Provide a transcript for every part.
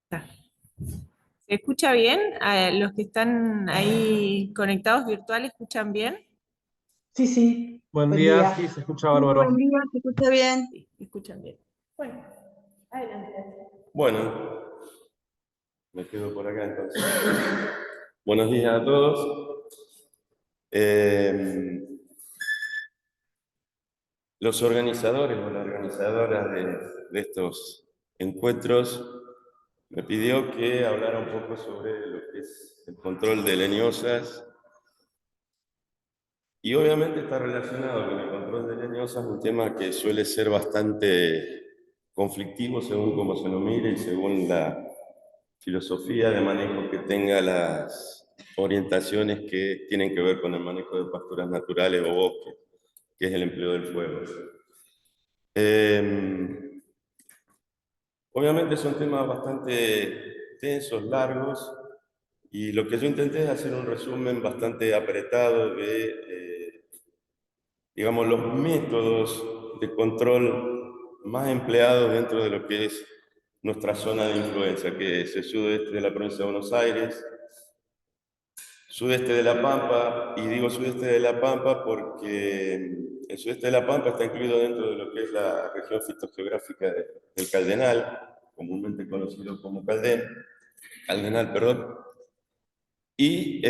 Está. ¿Se escucha bien? ¿Los que están ahí conectados virtuales escuchan bien? Sí, sí, Buen buen día, día. sí, se escucha Sí, buen bárbaro. día, ¿se escucha bien? Sí, escuchan bien. Bueno, adelante. Bueno, me quedo por acá entonces. Buenos días a todos. Eh, los organizadores o la organizadora de estos encuentros me pidió que hablara un poco sobre lo que es el control de leñosas y obviamente está relacionado con el control de leñosas, un tema que suele ser bastante conflictivo según cómo se lo mire y según la filosofía de manejo que tenga las orientaciones que tienen que ver con el manejo de pasturas naturales o bosques, que es el empleo del fuego. Obviamente son temas bastante tensos, largos, y lo que yo intenté es hacer un resumen bastante apretado de, digamos, los métodos de control más empleados dentro de lo que es nuestra zona de influencia, que es el sudeste de la provincia de Buenos Aires, sudeste de La Pampa, y digo sudeste de La Pampa porque el sudeste de La Pampa está incluido dentro de lo que es la región fitogeográfica del Caldenal, comúnmente conocido como Caldenal, perdón. Y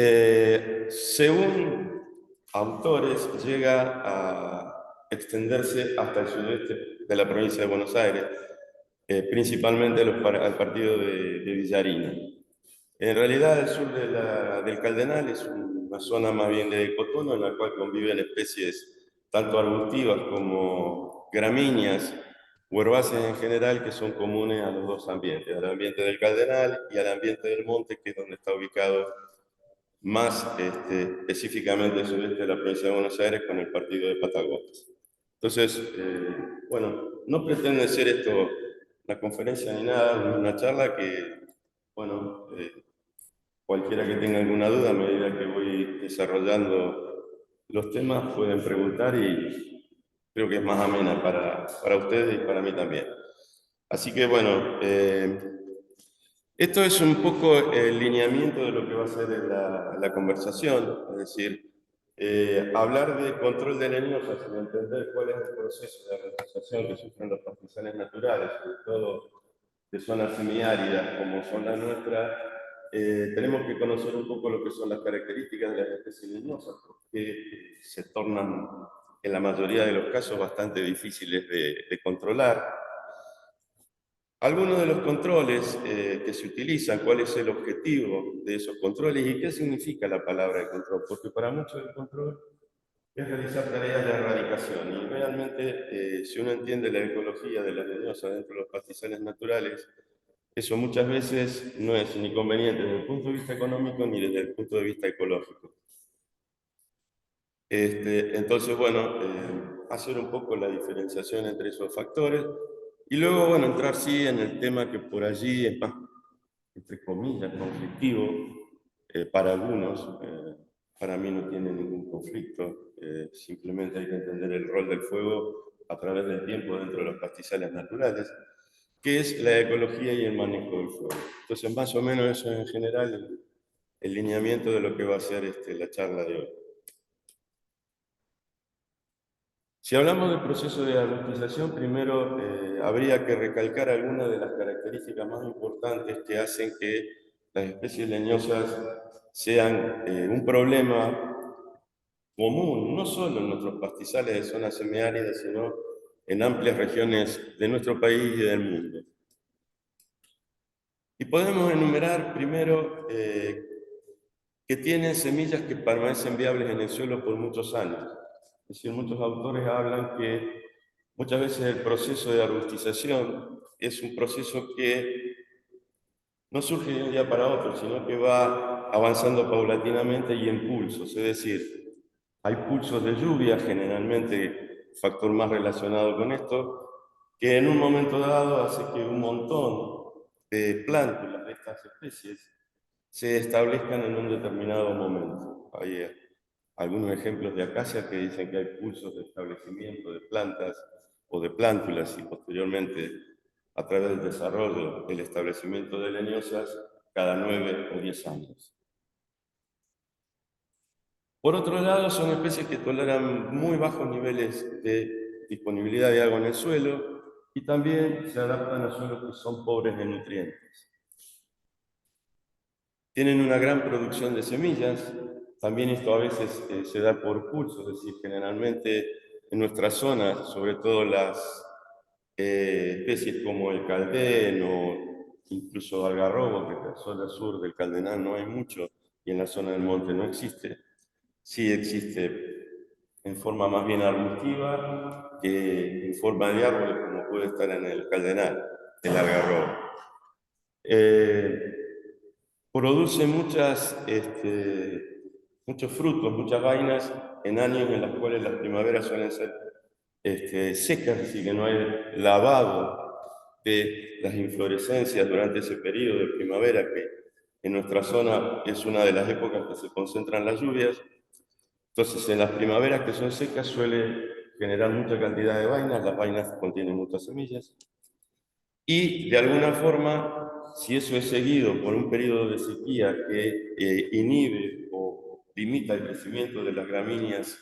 según autores llega a extenderse hasta el sudeste de la provincia de Buenos Aires, principalmente al partido de Villarino. En realidad, el sur del Caldenal es una zona más bien de ecotono en la cual conviven especies tanto arbustivas como gramíneas o herbáceas en general que son comunes a los dos ambientes, al ambiente del Caldenal y al ambiente del monte, que es donde está ubicado más específicamente el sureste de la provincia de Buenos Aires con el partido de Patagones. Entonces, bueno, no pretende ser esto una conferencia ni nada, ni una charla que, bueno, cualquiera que tenga alguna duda a medida que voy desarrollando los temas pueden preguntar y creo que es más amena para ustedes y para mí también. Así que bueno, esto es un poco el lineamiento de lo que va a ser la conversación, es decir, hablar de control de leñosas y entender cuál es el proceso de realización que sufren los pastizales naturales, sobre todo de zonas semiáridas como son las nuestras. Tenemos que conocer un poco lo que son las características de las especies leñosas, porque se tornan en la mayoría de los casos bastante difíciles de controlar. Algunos de los controles que se utilizan, cuál es el objetivo de esos controles y qué significa la palabra de control, porque para muchos el control es realizar tareas de erradicación y realmente si uno entiende la ecología de las leñosas dentro de los pastizales naturales, eso muchas veces no es ni conveniente desde el punto de vista económico ni desde el punto de vista ecológico. Entonces, bueno, hacer un poco la diferenciación entre esos factores y luego, bueno, entrar sí en el tema que por allí es más, entre comillas, conflictivo para algunos. Para mí no tiene ningún conflicto, simplemente hay que entender el rol del fuego a través del tiempo dentro de los pastizales naturales, que es la ecología y el manejo del fuego. Entonces, más o menos eso es en general el lineamiento de lo que va a ser la charla de hoy. Si hablamos del proceso de arbustización, primero habría que recalcar algunas de las características más importantes que hacen que las especies leñosas sean un problema común, no solo en nuestros pastizales de zonas semiáridas, sino en amplias regiones de nuestro país y del mundo. Y podemos enumerar primero que tienen semillas que permanecen viables en el suelo por muchos años. Es decir, muchos autores hablan que muchas veces el proceso de arbustización es un proceso que no surge de un día para otro, sino que va avanzando paulatinamente y en pulsos. Es decir, hay pulsos de lluvia, generalmente factor más relacionado con esto, que en un momento dado hace que un montón de plántulas de estas especies se establezcan en un determinado momento. Hay algunos ejemplos de acacia que dicen que hay pulsos de establecimiento de plantas o de plántulas y posteriormente a través del desarrollo, el establecimiento de leñosas cada 9 o 10 años. Por otro lado, son especies que toleran muy bajos niveles de disponibilidad de agua en el suelo y también se adaptan a suelos que son pobres en nutrientes. Tienen una gran producción de semillas, también esto a veces se da por pulso, es decir, generalmente en nuestra zona, sobre todo las especies como el caldén o incluso algarrobo, que en la zona sur del Caldenal no hay mucho y en la zona del monte no existe, sí existe en forma más bien arbustiva que en forma de árbol, como puede estar en el Caldenal, el algarrobo. Produce muchos frutos, muchas vainas en años en los cuales las primaveras suelen ser secas, así que no hay lavado de las inflorescencias durante ese periodo de primavera, que en nuestra zona es una de las épocas que se concentran las lluvias. Entonces, en las primaveras que son secas suele generar mucha cantidad de vainas, las vainas contienen muchas semillas, y de alguna forma, si eso es seguido por un periodo de sequía que inhibe o limita el crecimiento de las gramíneas,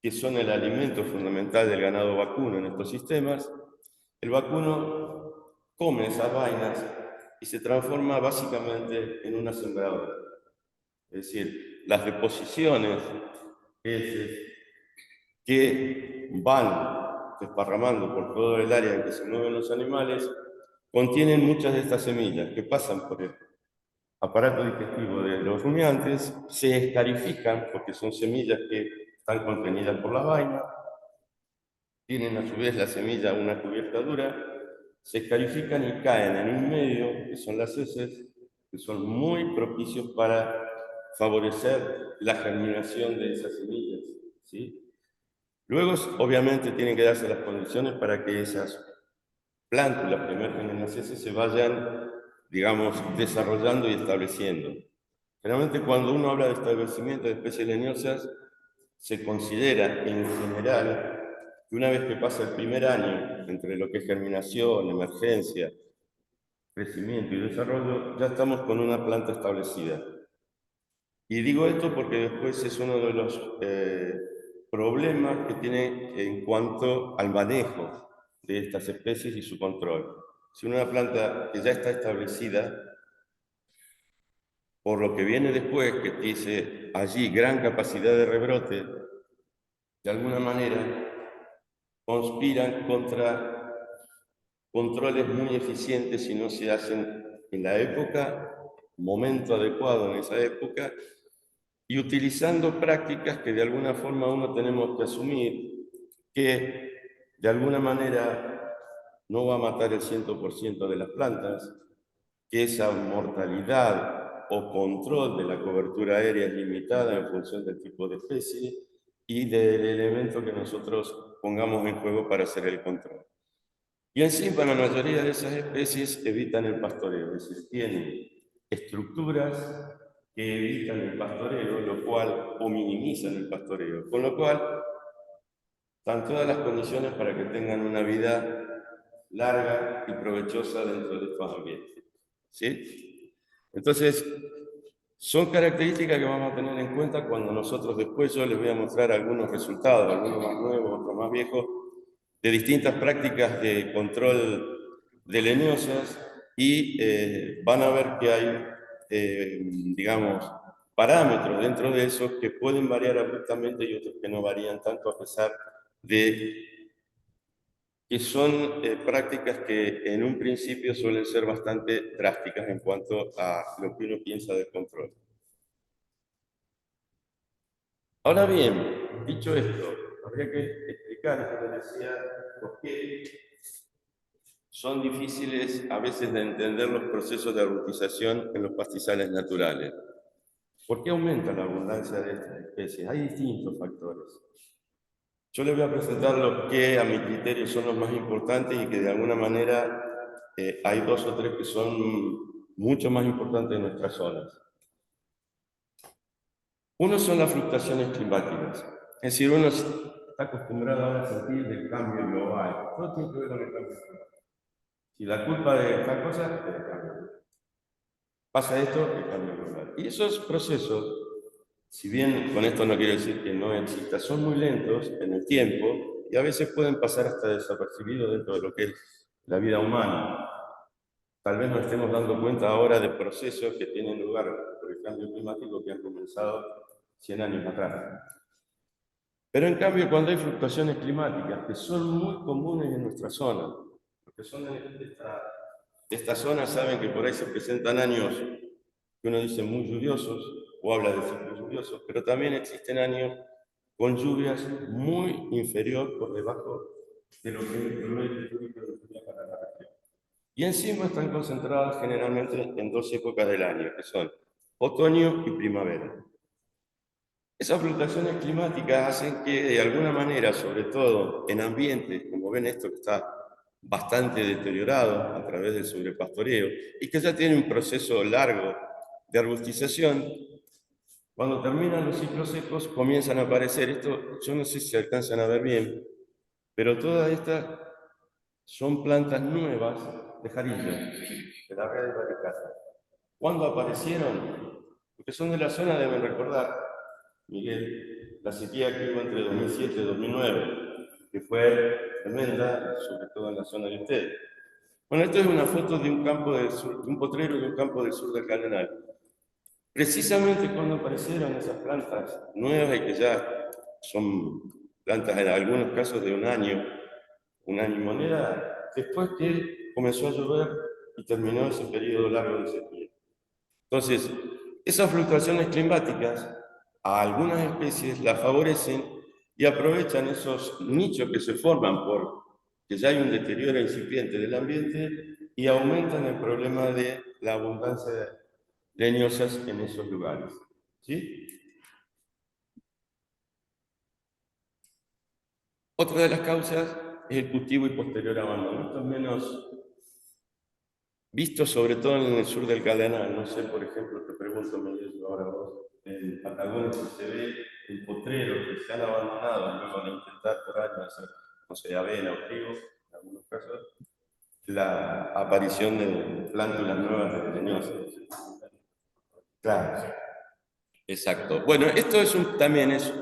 que son el alimento fundamental del ganado vacuno en estos sistemas, el vacuno come esas vainas y se transforma básicamente en una sembradora. Es decir, las deposiciones que van desparramando por todo el área en que se mueven los animales contienen muchas de estas semillas que pasan por el aparato digestivo de los rumiantes, se escarifican porque son semillas que están contenidas por las vainas, tienen a su vez la semilla una cubierta dura, se escarifican y caen en un medio, que son las heces, que son muy propicios para favorecer la germinación de esas semillas, ¿sí? Luego, obviamente, tienen que darse las condiciones para que esas plántulas que emergen en las heces se vayan, digamos, desarrollando y estableciendo. Generalmente, cuando uno habla de establecimiento de especies leñosas, se considera en general que una vez que pasa el primer año entre lo que es germinación, emergencia, crecimiento y desarrollo, ya estamos con una planta establecida. Y digo esto porque después es uno de los problemas que tiene en cuanto al manejo de estas especies y su control. Si una planta que ya está establecida, por lo que viene después, que dice allí gran capacidad de rebrote, de alguna manera conspiran contra controles muy eficientes si no se hacen en la época, momento adecuado en esa época, y utilizando prácticas que de alguna forma uno tenemos que asumir, que de alguna manera no va a matar el 100% de las plantas, que esa mortalidad o control de la cobertura aérea es limitada en función del tipo de especie y del elemento que nosotros pongamos en juego para hacer el control. Y encima la mayoría de esas especies evitan el pastoreo, es decir, tienen estructuras que evitan el pastoreo, lo cual, o minimizan el pastoreo, con lo cual están todas las condiciones para que tengan una vida larga y provechosa dentro de estos ambientes. ¿Sí? Entonces, son características que vamos a tener en cuenta cuando nosotros después yo les voy a mostrar algunos resultados, algunos más nuevos, otros más viejos, de distintas prácticas de control de leñosas y van a ver que hay, digamos, parámetros dentro de esos que pueden variar abruptamente y otros que no varían tanto a pesar de que son prácticas que en un principio suelen ser bastante drásticas en cuanto a lo que uno piensa del control. Ahora bien, dicho esto, habría que explicar, como decía, por qué son difíciles a veces de entender los procesos de arborización en los pastizales naturales. ¿Por qué aumenta la abundancia de estas especies? Hay distintos factores. Yo les voy a presentar los que a mi criterio son los más importantes y que de alguna manera hay dos o tres que son mucho más importantes en nuestras zonas. Uno son las fluctuaciones climáticas. Es decir, uno está acostumbrado ahora a sentir del cambio global. Todo tiene que ver con el cambio global. Si la culpa de tal cosa, es del cambio global. Pasa esto, el cambio global. Y esos procesos, si bien con esto no quiero decir que no exista, son muy lentos en el tiempo y a veces pueden pasar hasta desapercibidos dentro de lo que es la vida humana. Tal vez nos estemos dando cuenta ahora de procesos que tienen lugar por el cambio climático que han comenzado 100 años atrás. Pero en cambio, cuando hay fluctuaciones climáticas que son muy comunes en nuestra zona, porque son de esta zona, saben que por ahí se presentan años que uno dice muy lluviosos, o habla de ciclos lluviosos, pero también existen años con lluvias muy inferior por debajo de lo que es el promedio histórico de lluvia para la región. Y encima están concentradas generalmente en dos épocas del año, que son otoño y primavera. Esas fluctuaciones climáticas hacen que de alguna manera, sobre todo en ambientes, como ven esto que está bastante deteriorado a través del sobrepastoreo y que ya tiene un proceso largo de arbustización, cuando terminan los ciclos secos comienzan a aparecer, esto yo no sé si se alcanzan a ver bien, pero todas estas son plantas nuevas de jarilla, de la red de varicata. ¿Cuándo aparecieron? Porque son de la zona, deben recordar, Miguel, la sequía que hubo entre 2007 y 2009, que fue tremenda, sobre todo en la zona de ustedes. Bueno, esto es una foto de un campo del sur, de un potrero de un campo del sur del Cardenal. Precisamente cuando aparecieron esas plantas nuevas y que ya son plantas en algunos casos de un año y moneda, después que comenzó a llover y terminó ese periodo largo de sequía. Entonces, esas fluctuaciones climáticas a algunas especies las favorecen y aprovechan esos nichos que se forman por que ya hay un deterioro incipiente del ambiente y aumentan el problema de la abundancia de leñosas en esos lugares. ¿Sí? Otra de las causas es el cultivo y posterior abandono. Esto es menos visto sobre todo en el sur del Cardenal. No sé, por ejemplo, te pregunto, Miguel, ahora vos, en Patagonia se ve el potrero que se han abandonado luego de intentar por años hacer, no sé, avena o trigo, en algunos casos, la aparición de plántulas nuevas de leñosas. Claro, exacto. Bueno, esto es también es,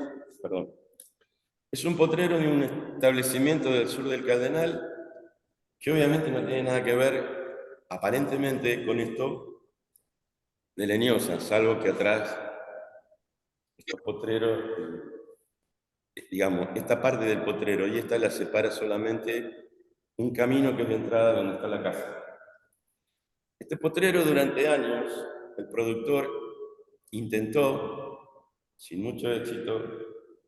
perdón, es un potrero de un establecimiento del sur del Cardenal que obviamente no tiene nada que ver, aparentemente, con esto de leñosas, salvo que atrás estos potreros, digamos, esta parte del potrero y esta la separa solamente un camino que es la entrada donde está la casa. Este potrero durante años, el productor intentó, sin mucho éxito,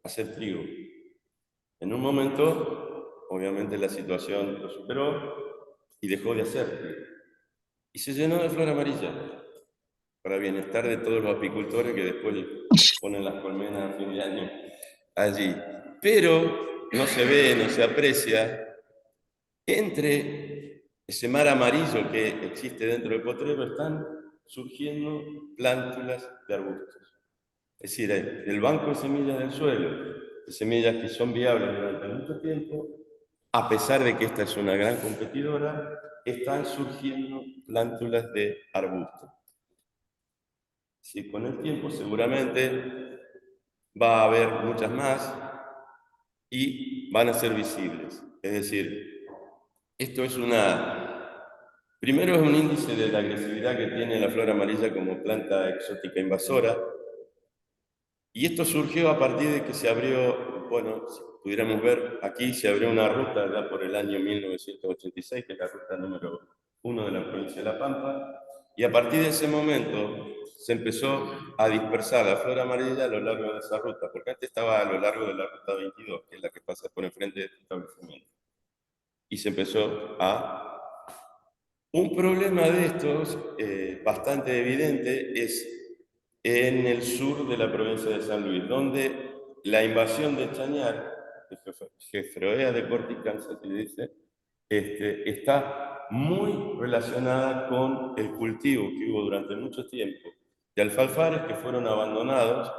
hacer trigo. En un momento, obviamente la situación lo superó y dejó de hacer trigo. Y se llenó de flor amarilla, para bienestar de todos los apicultores que después ponen las colmenas a fin de año allí. Pero no se ve, no se aprecia, entre ese mar amarillo que existe dentro del potrero están surgiendo plántulas de arbustos. Es decir, del banco de semillas del suelo, de semillas que son viables durante mucho tiempo, a pesar de que esta es una gran competidora, están surgiendo plántulas de arbustos. Sí, con el tiempo seguramente va a haber muchas más y van a ser visibles. Es decir, esto es primero es un índice de la agresividad que tiene la flor amarilla como planta exótica invasora, y esto surgió a partir de que se abrió, bueno, si pudiéramos ver, aquí se abrió una ruta ya por el año 1986, que es la ruta número 1 de la provincia de La Pampa, y a partir de ese momento se empezó a dispersar la flor amarilla a lo largo de esa ruta, porque antes estaba a lo largo de la ruta 22, que es la que pasa por enfrente de este establecimiento. Y se empezó a... Un problema de estos, bastante evidente, es en el sur de la provincia de San Luis, donde la invasión de Chañar, Jefroea de Corticans, se dice, está muy relacionada con el cultivo que hubo durante mucho tiempo de alfalfares que fueron abandonados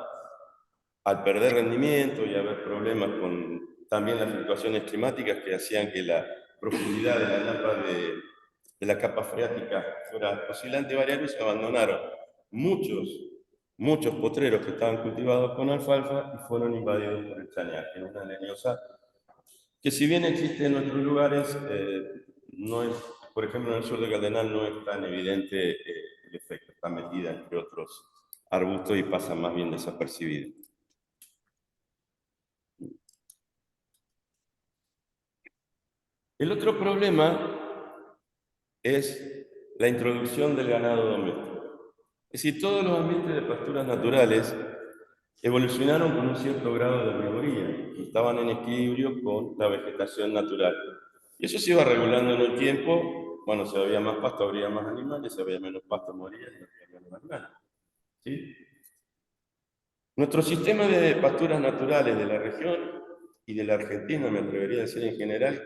al perder rendimiento y haber problemas con también las fluctuaciones climáticas que hacían que la profundidad de la napa la capa freática fuera oscilante y variable, se abandonaron muchos potreros que estaban cultivados con alfalfa y fueron invadidos por el chañar, que es una leñosa que si bien existe en otros lugares, no es, por ejemplo, en el sur de Cardenal no es tan evidente el efecto, está metida entre otros arbustos y pasa más bien desapercibida. El otro problema es la introducción del ganado doméstico. Es decir, todos los ambientes de pasturas naturales evolucionaron con un cierto grado de vigoría y estaban en equilibrio con la vegetación natural. Y eso se iba regulando en el tiempo. Bueno, si había más pasto, habría más animales, si había menos pasto, moría y habría menos animales. ¿Sí? Nuestro sistema de pasturas naturales de la región y de la Argentina, me atrevería a decir en general,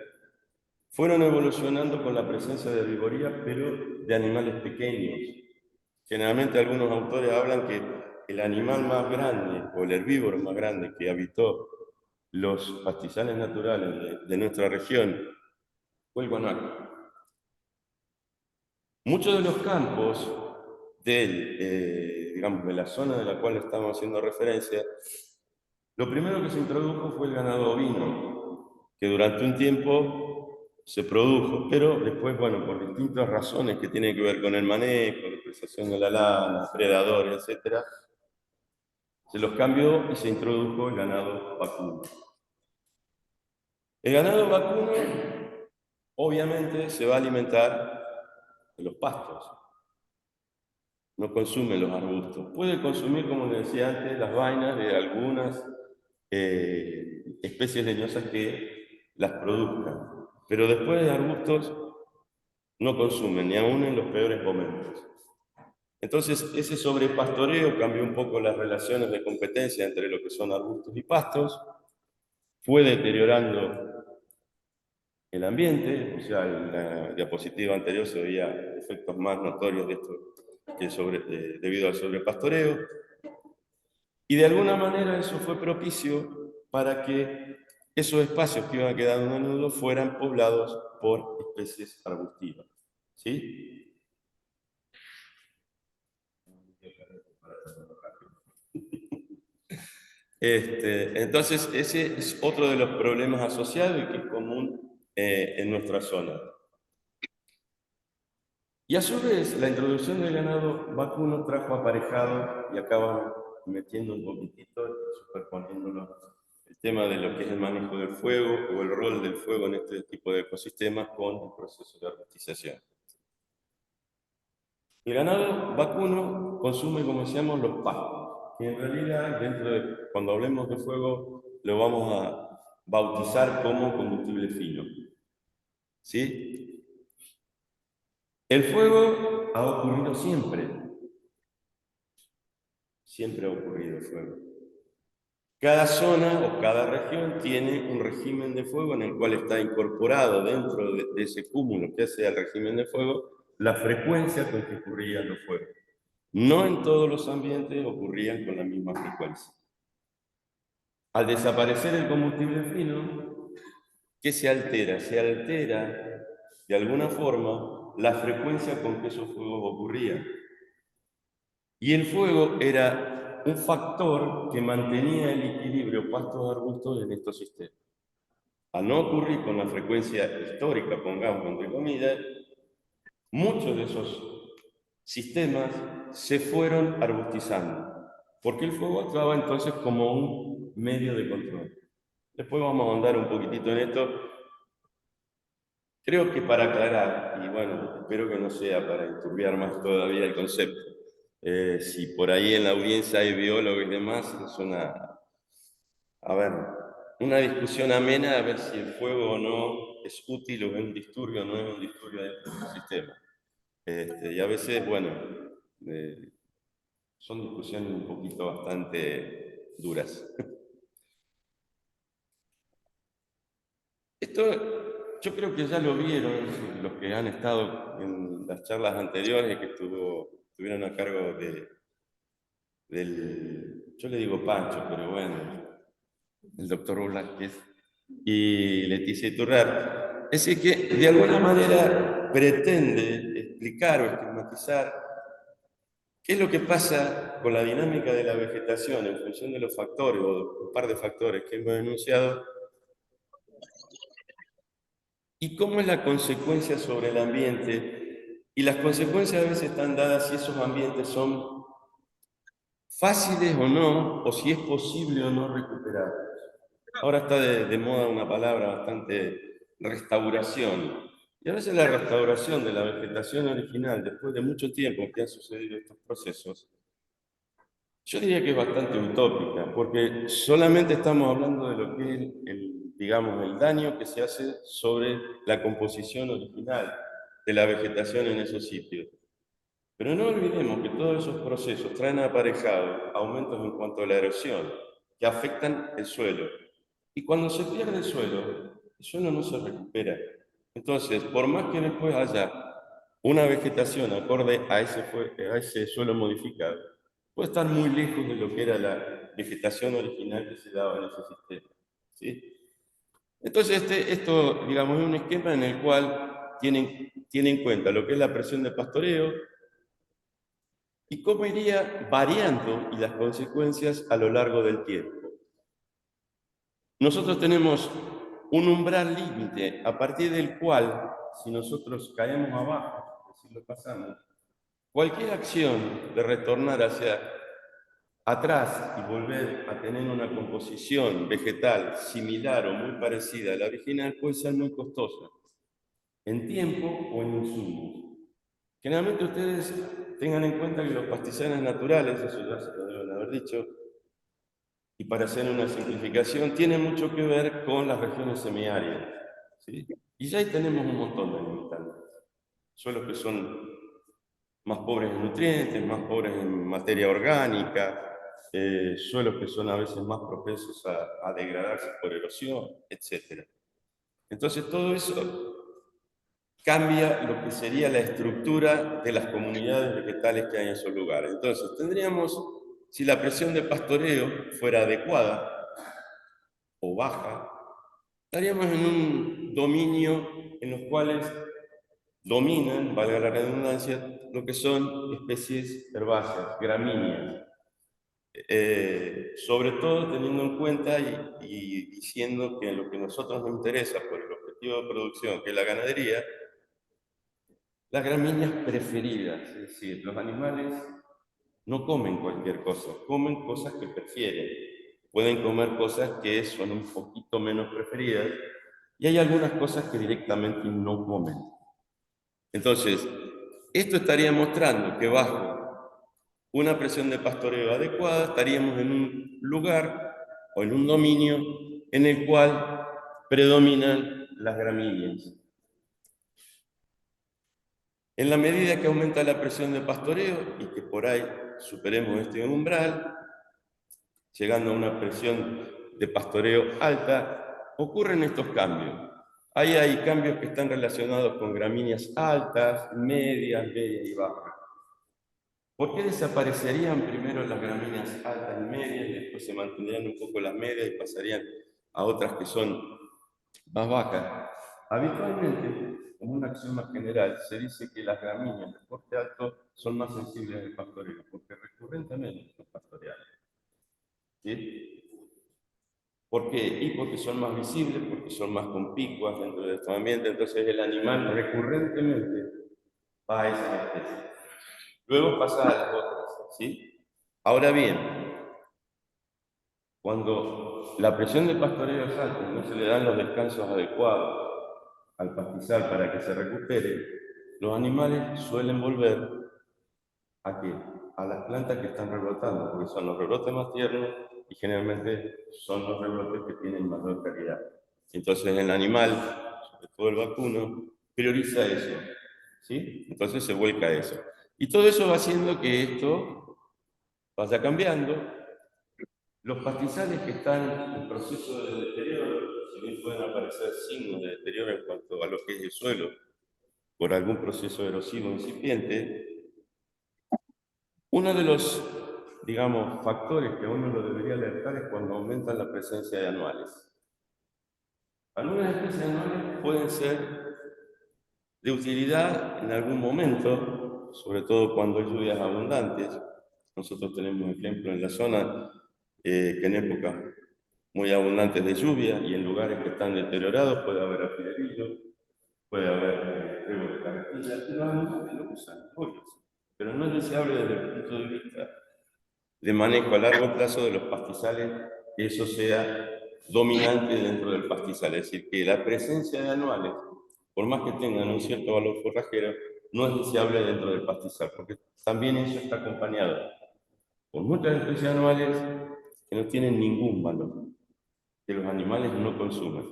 fueron evolucionando con la presencia de vigoría, pero de animales pequeños. Generalmente algunos autores hablan que el animal más grande, o el herbívoro más grande que habitó los pastizales naturales de nuestra región, fue el guanaco. Muchos de los campos digamos, de la zona de la cual estamos haciendo referencia, lo primero que se introdujo fue el ganado ovino, que durante un tiempo se produjo, pero después, bueno, por distintas razones que tienen que ver con el manejo, la utilización de la lana, predadores, etc., se los cambió y se introdujo el ganado vacuno. El ganado vacuno, obviamente, se va a alimentar de los pastos. No consume los arbustos. Puede consumir, como les decía antes, las vainas de algunas especies leñosas que las produzcan. Pero después de arbustos no consumen, ni aún en los peores momentos. Entonces, ese sobrepastoreo cambió un poco las relaciones de competencia entre lo que son arbustos y pastos, fue deteriorando el ambiente, o sea, en la diapositiva anterior se veía efectos más notorios de esto que debido al sobrepastoreo, y de alguna manera eso fue propicio para que esos espacios que iban quedando menudo fueran poblados por especies arbustivas. ¿Sí? Entonces, ese es otro de los problemas asociados y que es común en nuestra zona. Y a su vez, la introducción del ganado vacuno trajo aparejado, y acá metiendo un poquitito, superponiéndolo, el tema de lo que es el manejo del fuego o el rol del fuego en este tipo de ecosistemas con el proceso de arbustización. El ganado vacuno consume, como decíamos, los pastos, que en realidad, cuando hablemos de fuego, lo vamos a bautizar como combustible fino. ¿Sí? El fuego ha ocurrido siempre. Siempre ha ocurrido el fuego. Cada zona o cada región tiene un régimen de fuego en el cual está incorporado dentro de ese cúmulo que hace el régimen de fuego la frecuencia con que ocurrían los fuegos. No en todos los ambientes ocurrían con la misma frecuencia. Al desaparecer el combustible fino, ¿qué se altera? Se altera de alguna forma la frecuencia con que esos fuegos ocurrían. Y el fuego era un factor que mantenía el equilibrio pastos-arbustos en estos sistemas. Al no ocurrir con la frecuencia histórica, pongamos entre comillas, muchos de esos sistemas se fueron arbustizando, porque el fuego actuaba entonces como un medio de control. Después vamos a ahondar un poquitito en esto. Creo que para aclarar, y bueno, espero que no sea para enturbiar más todavía el concepto, si por ahí en la audiencia hay biólogos y demás, es una discusión amena a ver si el fuego o no es útil o es un disturbio o no es un disturbio dentro del sistema. Y a veces, bueno, son discusiones un poquito bastante duras. Esto yo creo que ya lo vieron los que han estado en las charlas anteriores que estuvieron a cargo yo le digo Pancho, pero bueno, el doctor Blasquez y Leticia Iturrar. Es decir, que de alguna manera pretende explicar o esquematizar qué es lo que pasa con la dinámica de la vegetación en función de los factores o de un par de factores que hemos enunciado y cómo es la consecuencia sobre el ambiente. Y las consecuencias a veces están dadas si esos ambientes son fáciles o no, o si es posible o no recuperarlos. Ahora está de moda una palabra bastante, restauración. Y a veces la restauración de la vegetación original, después de mucho tiempo que han sucedido estos procesos, yo diría que es bastante utópica, porque solamente estamos hablando de lo que es digamos, el daño que se hace sobre la composición original de la vegetación en esos sitios. Pero no olvidemos que todos esos procesos traen aparejados aumentos en cuanto a la erosión, que afectan el suelo. Y cuando se pierde el suelo no se recupera. Entonces, por más que después haya una vegetación acorde a ese suelo modificado, puede estar muy lejos de lo que era la vegetación original que se daba en ese sistema. ¿Sí? Entonces, esto, digamos, es un esquema en el cual tiene en cuenta lo que es la presión de pastoreo y cómo iría variando y las consecuencias a lo largo del tiempo. Nosotros tenemos un umbral límite a partir del cual, si nosotros caemos abajo, si lo pasamos, cualquier acción de retornar hacia atrás y volver a tener una composición vegetal similar o muy parecida a la original puede ser muy costosa, en tiempo o en insumos. Generalmente ustedes tengan en cuenta que los pastizales naturales, eso ya se lo deben haber dicho, y para hacer una simplificación, tienen mucho que ver con las regiones semiáridas. ¿Sí? Y ya ahí tenemos un montón de limitantes. Suelos que son más pobres en nutrientes, más pobres en materia orgánica, suelos que son a veces más propensos a degradarse por erosión, etc. Entonces todo eso cambia lo que sería la estructura de las comunidades vegetales que hay en esos lugares. Entonces tendríamos, si la presión de pastoreo fuera adecuada o baja, estaríamos en un dominio en los cuales dominan, valga la redundancia, lo que son especies herbáceas, gramíneas. Sobre todo teniendo en cuenta y diciendo que lo que a nosotros nos interesa por el objetivo de producción, que es la ganadería, las gramíneas preferidas, es decir, los animales no comen cualquier cosa, comen cosas que prefieren. Pueden comer cosas que son un poquito menos preferidas y hay algunas cosas que directamente no comen. Entonces, esto estaría mostrando que bajo una presión de pastoreo adecuada estaríamos en un lugar o en un dominio en el cual predominan las gramíneas. En la medida que aumenta la presión de pastoreo y que por ahí superemos este umbral, llegando a una presión de pastoreo alta, ocurren estos cambios. Ahí hay cambios que están relacionados con gramíneas altas, medias y bajas. ¿Por qué desaparecerían primero las gramíneas altas y medias y después se mantendrían un poco las medias y pasarían a otras que son más bajas? Habitualmente, como una axioma general, se dice que las gramíneas de porte alto son más sensibles al pastoreo, porque recurrentemente son pastoreales. ¿Sí? ¿Por qué? Y porque son más visibles, porque son más conspicuas dentro de este ambiente, entonces el animal recurrentemente va a esas especies. Luego pasa a las otras, ¿sí? Ahora bien, cuando la presión de pastoreo es alta y no se le dan los descansos adecuados al pastizal para que se recupere, los animales suelen volver ¿a qué? A las plantas que están rebrotando, porque son los rebrotes más tiernos y generalmente son los rebrotes que tienen mayor calidad. Entonces el animal, sobre todo el vacuno, prioriza eso, ¿sí? Entonces se vuelca a eso. Y todo eso va haciendo que esto vaya cambiando. Los pastizales que están en proceso de deterioro, si bien pueden aparecer signos de deterioro en cuanto a lo que es el suelo, por algún proceso erosivo incipiente, uno de los, digamos, factores que uno lo debería alertar es cuando aumenta la presencia de anuales. Algunas especies anuales pueden ser de utilidad en algún momento, sobre todo cuando hay lluvias abundantes. Nosotros tenemos ejemplo en la zona que en épocas muy abundantes de lluvia y en lugares que están deteriorados puede haber alfilerillos, puede haber riego de carretilla, y los animales lo usan, obvio, pero no es deseable desde el punto de vista de manejo a largo plazo de los pastizales, que eso sea dominante dentro del pastizal. Es decir, que la presencia de anuales, por más que tengan un cierto valor forrajero, no es deseable dentro del pastizal, porque también eso está acompañado por muchas especies anuales que no tienen ningún valor, que los animales no consumen.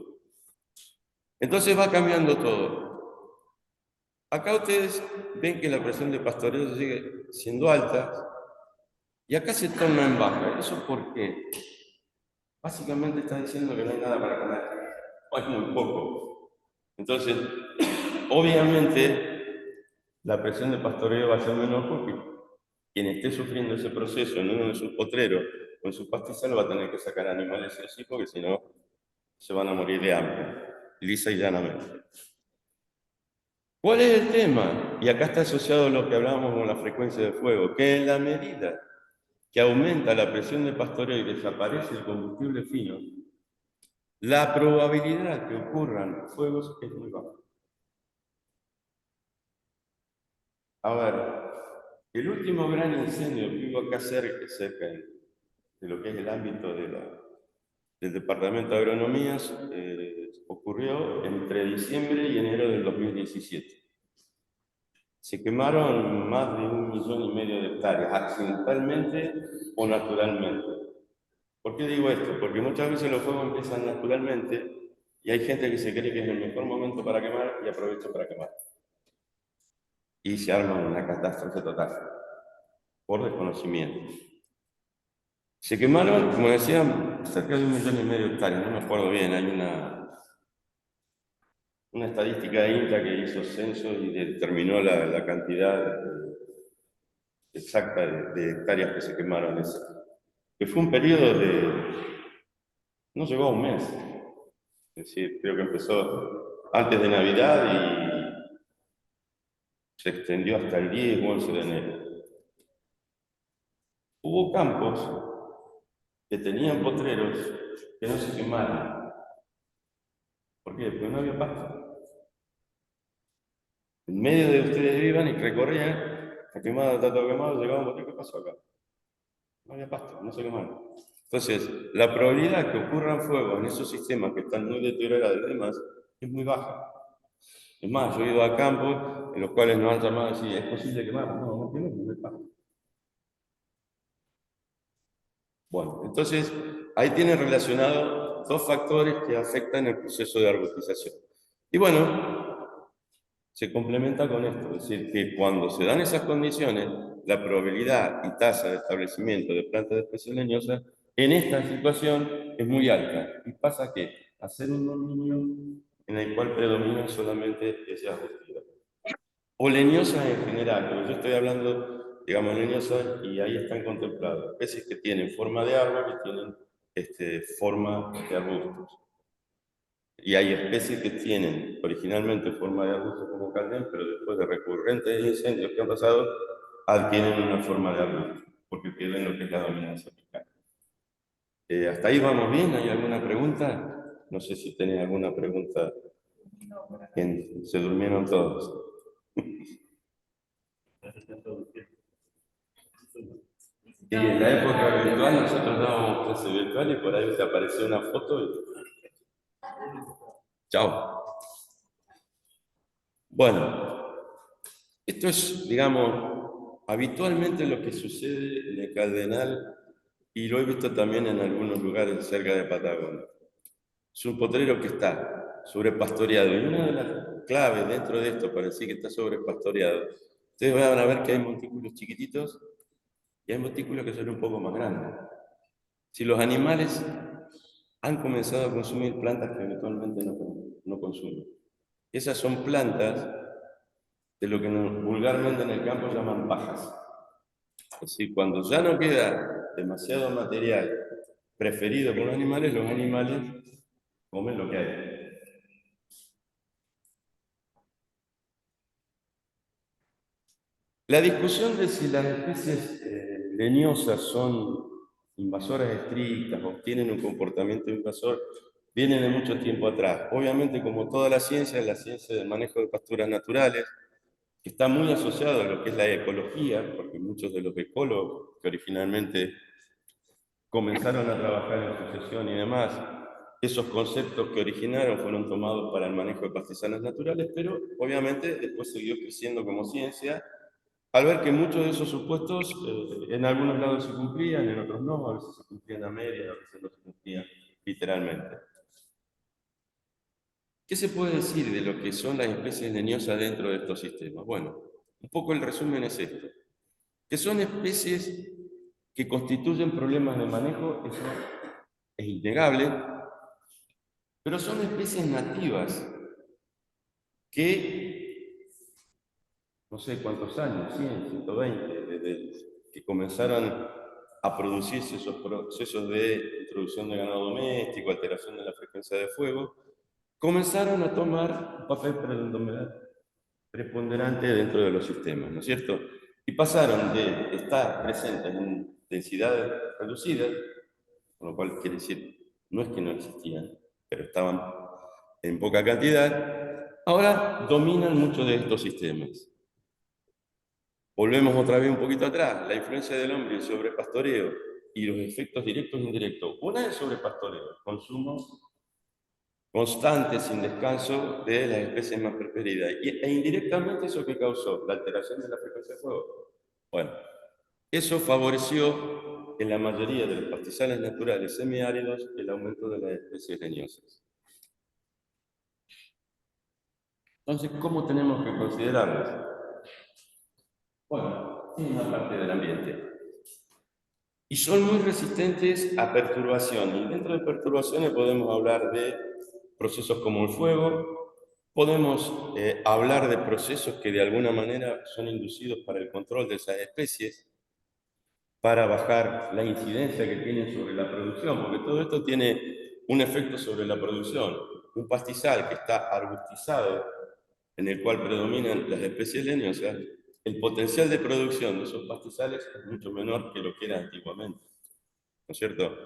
Entonces va cambiando todo. Acá ustedes ven que la presión de pastoreo sigue siendo alta, y acá se torna en baja. ¿Eso por qué? Básicamente está diciendo que no hay nada para comer, o hay muy poco. Entonces, obviamente, la presión de pastoreo va a ser menor porque quien esté sufriendo ese proceso en uno de sus potreros o en su pastizal va a tener que sacar animales así porque si no se van a morir de hambre, lisa y llanamente. ¿Cuál es el tema? Y acá está asociado a lo que hablábamos con la frecuencia de fuego, que en la medida que aumenta la presión de pastoreo y desaparece el combustible fino, la probabilidad que ocurran fuegos es muy baja. A ver, el último gran incendio que hubo acá cerca de lo que es el ámbito del Departamento de Agronomías ocurrió entre diciembre y enero del 2017. Se quemaron más de 1,5 millones de hectáreas, accidentalmente o naturalmente. ¿Por qué digo esto? Porque muchas veces los fuegos empiezan naturalmente y hay gente que se cree que es el mejor momento para quemar y aprovecha para quemar. Y se arma una catástrofe total, por desconocimiento. Se quemaron, como decía, cerca de 1,5 millones de hectáreas, no me acuerdo bien, hay una estadística de INTA que hizo censo y determinó la cantidad exacta de hectáreas que se quemaron. Que fue un periodo no llegó a un mes, es decir, creo que empezó antes de Navidad y se extendió hasta el 10 o 11 de enero. Hubo campos que tenían potreros que no se quemaron. ¿Por qué? Porque no había pasto. En medio de ustedes iban y recorrían, está quemado, está todo quemado, llegaban, ¿qué pasó acá? No había pasto, no se quemaron. Entonces, la probabilidad que ocurran fuegos en esos sistemas que están muy deteriorados y demás es muy baja. Es más, yo he ido a campos en los cuales nos han llamado a decir, ¿es posible quemar? No, no quememos, no hay pasto. Bueno, entonces ahí tienen relacionado dos factores que afectan el proceso de arbustización. Y bueno, se complementa con esto, es decir, que cuando se dan esas condiciones, la probabilidad y tasa de establecimiento de plantas de especies leñosas en esta situación es muy alta. Y pasa que hacer un dominio en el cual predominan solamente especies arbustivas. O leñosas en general, porque yo estoy hablando, digamos, leñosas y ahí están contempladas especies que tienen forma de árbol y tienen forma de arbustos. Y hay especies que tienen originalmente forma de arbusto como caldén, pero después de recurrentes incendios que han pasado, adquieren una forma de arbusto, porque pierden lo que es la dominancia apical. ¿Hasta ahí vamos bien? ¿Hay alguna pregunta? No sé si tenés alguna pregunta. Se durmieron todos. Y en la época virtual nosotros dábamos clase virtual y por ahí te apareció una foto y... Chao. Bueno, esto es, digamos, habitualmente lo que sucede en el Cardenal y lo he visto también en algunos lugares cerca de Patagonia. Es un potrero que está sobrepastoreado y una de las claves dentro de esto para decir que está sobrepastoreado, ustedes van a ver que hay montículos chiquititos y hay montículos que son un poco más grandes. Si los animales han comenzado a consumir plantas que habitualmente no consumen. Esas son plantas de lo que vulgarmente en el campo llaman pajas. Es decir, cuando ya no queda demasiado material preferido por los animales comen lo que hay. La discusión de si las especies leñosas son invasoras estrictas o tienen un comportamiento invasor viene de mucho tiempo atrás. Obviamente, como toda la ciencia del manejo de pasturas naturales, que está muy asociado a lo que es la ecología, porque muchos de los ecólogos que originalmente comenzaron a trabajar en sucesión y demás, esos conceptos que originaron fueron tomados para el manejo de pastizales naturales, pero obviamente después siguió creciendo como ciencia, al ver que muchos de esos supuestos en algunos lados se cumplían, en otros no, a veces se cumplían a medias, a veces no se cumplían literalmente. ¿Qué se puede decir de lo que son las especies leñosas dentro de estos sistemas? Bueno, un poco el resumen es esto, que son especies que constituyen problemas de manejo, eso es innegable, pero son especies nativas que, no sé cuántos años, 100, 120, desde que comenzaron a producirse esos procesos de introducción de ganado doméstico, alteración de la frecuencia de fuego, comenzaron a tomar un papel preponderante dentro de los sistemas, ¿no es cierto? Y pasaron de estar presentes en densidades reducidas, con lo cual quiere decir, no es que no existían, pero estaban en poca cantidad, ahora dominan muchos de estos sistemas. Volvemos otra vez un poquito atrás, la influencia del hombre sobre el pastoreo y los efectos directos e indirectos. Una es sobre pastoreo, consumo constante, sin descanso, de las especies más preferidas. E indirectamente eso que causó la alteración de la frecuencia de fuego. Bueno, eso favoreció en la mayoría de los pastizales naturales semiáridos el aumento de las especies leñosas. Entonces, ¿cómo tenemos que considerarlas? Bueno, es una parte del ambiente. Y son muy resistentes a perturbación. Y dentro de perturbaciones podemos hablar de procesos como el fuego, podemos hablar de procesos que de alguna manera son inducidos para el control de esas especies, para bajar la incidencia que tienen sobre la producción, porque todo esto tiene un efecto sobre la producción. Un pastizal que está arbustizado, en el cual predominan las especies leñosas, el potencial de producción de esos pastizales es mucho menor que lo que era antiguamente, ¿no es cierto?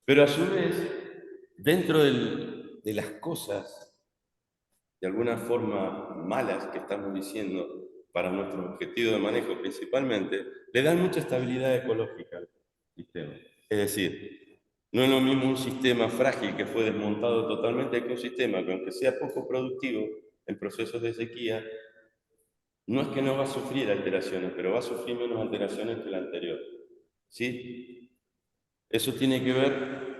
Pero a su vez, dentro de las cosas de alguna forma malas que estamos diciendo para nuestro objetivo de manejo principalmente, le dan mucha estabilidad ecológica al sistema. Es decir, no es lo mismo un sistema frágil que fue desmontado totalmente que un sistema que, aunque sea poco productivo en procesos de sequía, no es que no va a sufrir alteraciones, pero va a sufrir menos alteraciones que el anterior. ¿Sí? Eso tiene que ver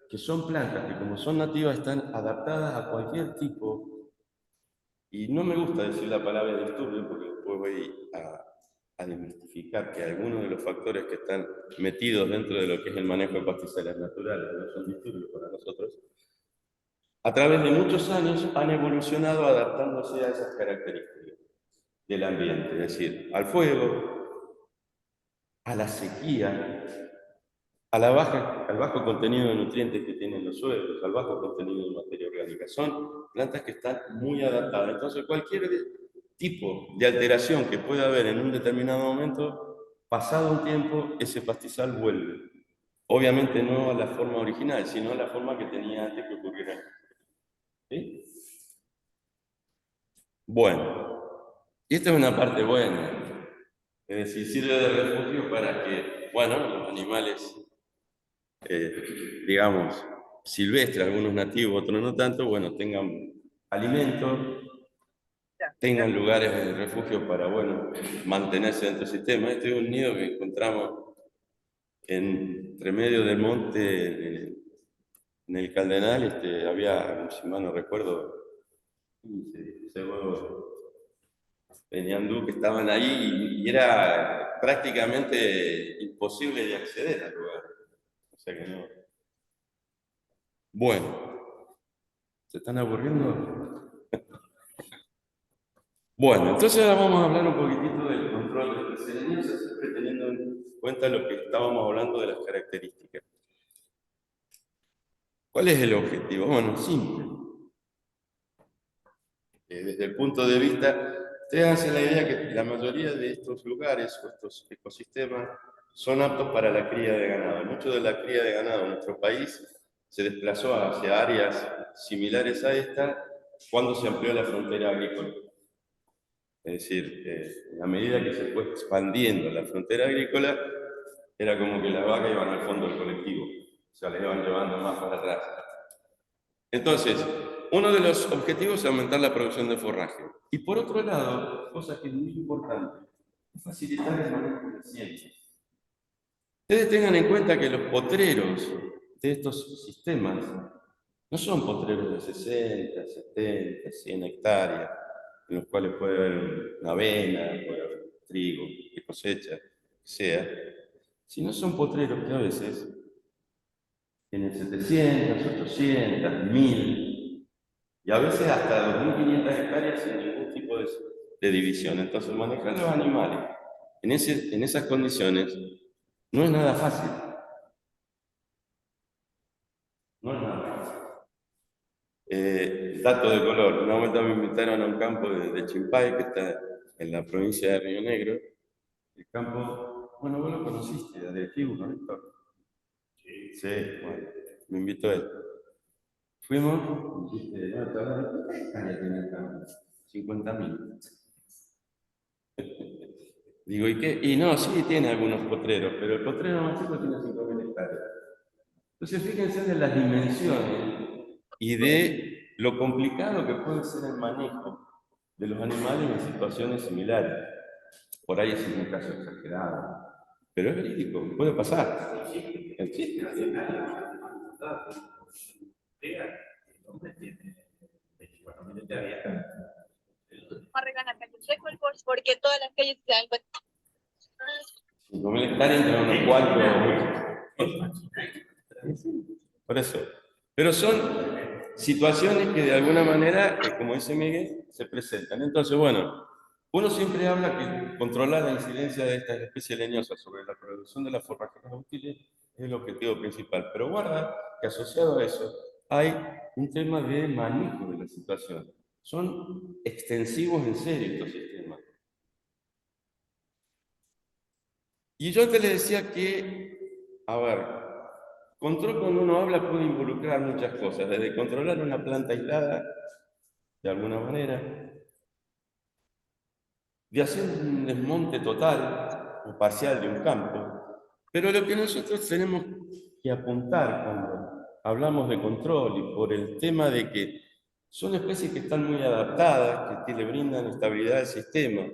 que son plantas que, como son nativas, están adaptadas a cualquier tipo. Y no me gusta decir la palabra disturbio porque después voy a desmistificar que algunos de los factores que están metidos dentro de lo que es el manejo de pastizales naturales no son disturbios para nosotros. A través de muchos años han evolucionado adaptándose a esas características del ambiente, es decir, al fuego, a la sequía, al bajo contenido de nutrientes que tienen los suelos, al bajo contenido de materia orgánica. Son plantas que están muy adaptadas. Entonces, cualquier tipo de alteración que pueda haber en un determinado momento, pasado un tiempo, ese pastizal vuelve. Obviamente no a la forma original, sino a la forma que tenía antes que ocurriera. ¿Sí? Bueno, y esta es una parte buena. Es decir, sirve de refugio para que, bueno, los animales digamos, silvestres, algunos nativos, otros no tanto, bueno, tengan alimento, tengan lugares de refugio para, bueno, mantenerse dentro del sistema. Este es un nido que encontramos entre medio del monte, en el Caldenal, había, si mal no recuerdo, 15 huevos de ñandú que estaban ahí y era prácticamente imposible de acceder al lugar. O sea que no. Bueno, ¿se están aburriendo? Bueno, entonces ahora vamos a hablar un poquitito del control de especies leñosas, siempre teniendo en cuenta lo que estábamos hablando de las características. ¿Cuál es el objetivo? Bueno, simple. Desde el punto de vista ustedes hacen la idea que la mayoría de estos lugares o estos ecosistemas son aptos para la cría de ganado. Mucho de la cría de ganado en nuestro país se desplazó hacia áreas similares a esta cuando se amplió la frontera agrícola. Es decir, a medida que se fue expandiendo la frontera agrícola, era como que las vacas iban al fondo del colectivo, o sea, las iban llevando más para atrás. Entonces, uno de los objetivos es aumentar la producción de forraje. Y por otro lado, cosa que es muy importante, es facilitar el manejo de la ciencia. Ustedes tengan en cuenta que los potreros de estos sistemas no son potreros de 60, 70, 100 hectáreas, en los cuales puede haber una avena, puede haber trigo, que cosecha, que sea, sino son potreros que a veces tienen 700, 800, 1000, y a veces hasta 2500 hectáreas sin ningún tipo de división. Entonces, manejar los animales en esas condiciones no es nada fácil. No es nada fácil. Dato de color, una vuelta me invitaron a un campo de Chimpay, que está en la provincia de Río Negro. El campo, bueno, vos lo conociste, de Fibu, ¿no, Héctor? Sí, bueno, me invitó él. Fuimos, y dijiste, no, ¿qué hectárea tiene el campo? 50.000. Digo, ¿y qué? Y no, sí tiene algunos potreros, pero el potrero más chico tiene 5.000 hectáreas. Entonces, fíjense de las dimensiones y de lo complicado que puede ser el manejo de los animales en situaciones similares. Por ahí es un caso exagerado, pero es verídico, puede pasar. Existe. Arreglan la calle Seco el Bosch porque todas las calles se dan cuenta. 5.000 hectáreas entre unos 4. Por eso. Pero son situaciones que de alguna manera, como dice Miguel, se presentan. Entonces, bueno, uno siempre habla que controlar la incidencia de estas especies leñosas sobre la producción de las forrajeras útiles es el objetivo principal. Pero guarda que asociado a eso hay un tema de manejo de la situación. Son extensivos en serio estos sistemas. Y yo antes les decía que, a ver, control cuando uno habla puede involucrar muchas cosas, desde controlar una planta aislada, de alguna manera, de hacer un desmonte total o parcial de un campo. Pero lo que nosotros tenemos que apuntar cuando hablamos de control y por el tema de que son especies que están muy adaptadas, que le brindan estabilidad al sistema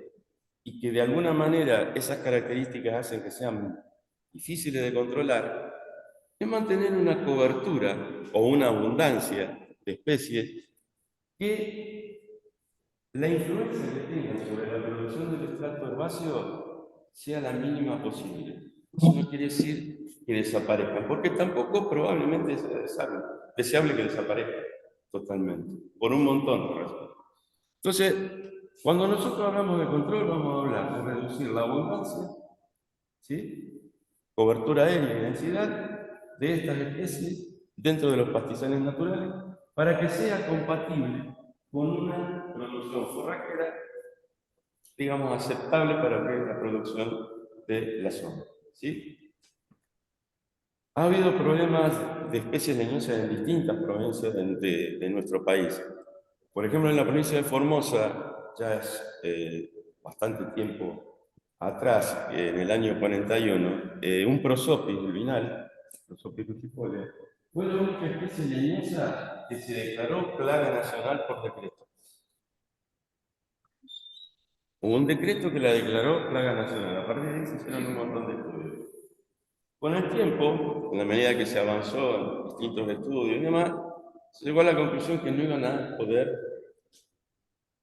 y que de alguna manera esas características hacen que sean difíciles de controlar, es mantener una cobertura o una abundancia de especies que la influencia que tengan sobre la producción del estrato herbáceo sea la mínima posible. Eso no quiere decir que desaparezcan, porque tampoco probablemente es deseable que desaparezcan totalmente, por un montón de razones. Entonces, cuando nosotros hablamos de control, vamos a hablar de reducir la abundancia, ¿sí? Cobertura aérea y densidad de estas especies dentro de los pastizales naturales para que sea compatible con una producción forrajera, digamos, aceptable para lo que es la producción de la zona. ¿Sí? Ha habido problemas de especies leñosas en distintas provincias de nuestro país. Por ejemplo, en la provincia de Formosa, ya es bastante tiempo atrás, en el año 41, un prosopis, el vinal, prosopis rugifolia, fue la única especie leñosa que se declaró plaga nacional por decreto. Hubo un decreto que la declaró plaga nacional. A partir de ahí se hicieron un montón de estudios. Con el tiempo, en la medida que se avanzó en distintos estudios y demás, se llegó a la conclusión que no iban a poder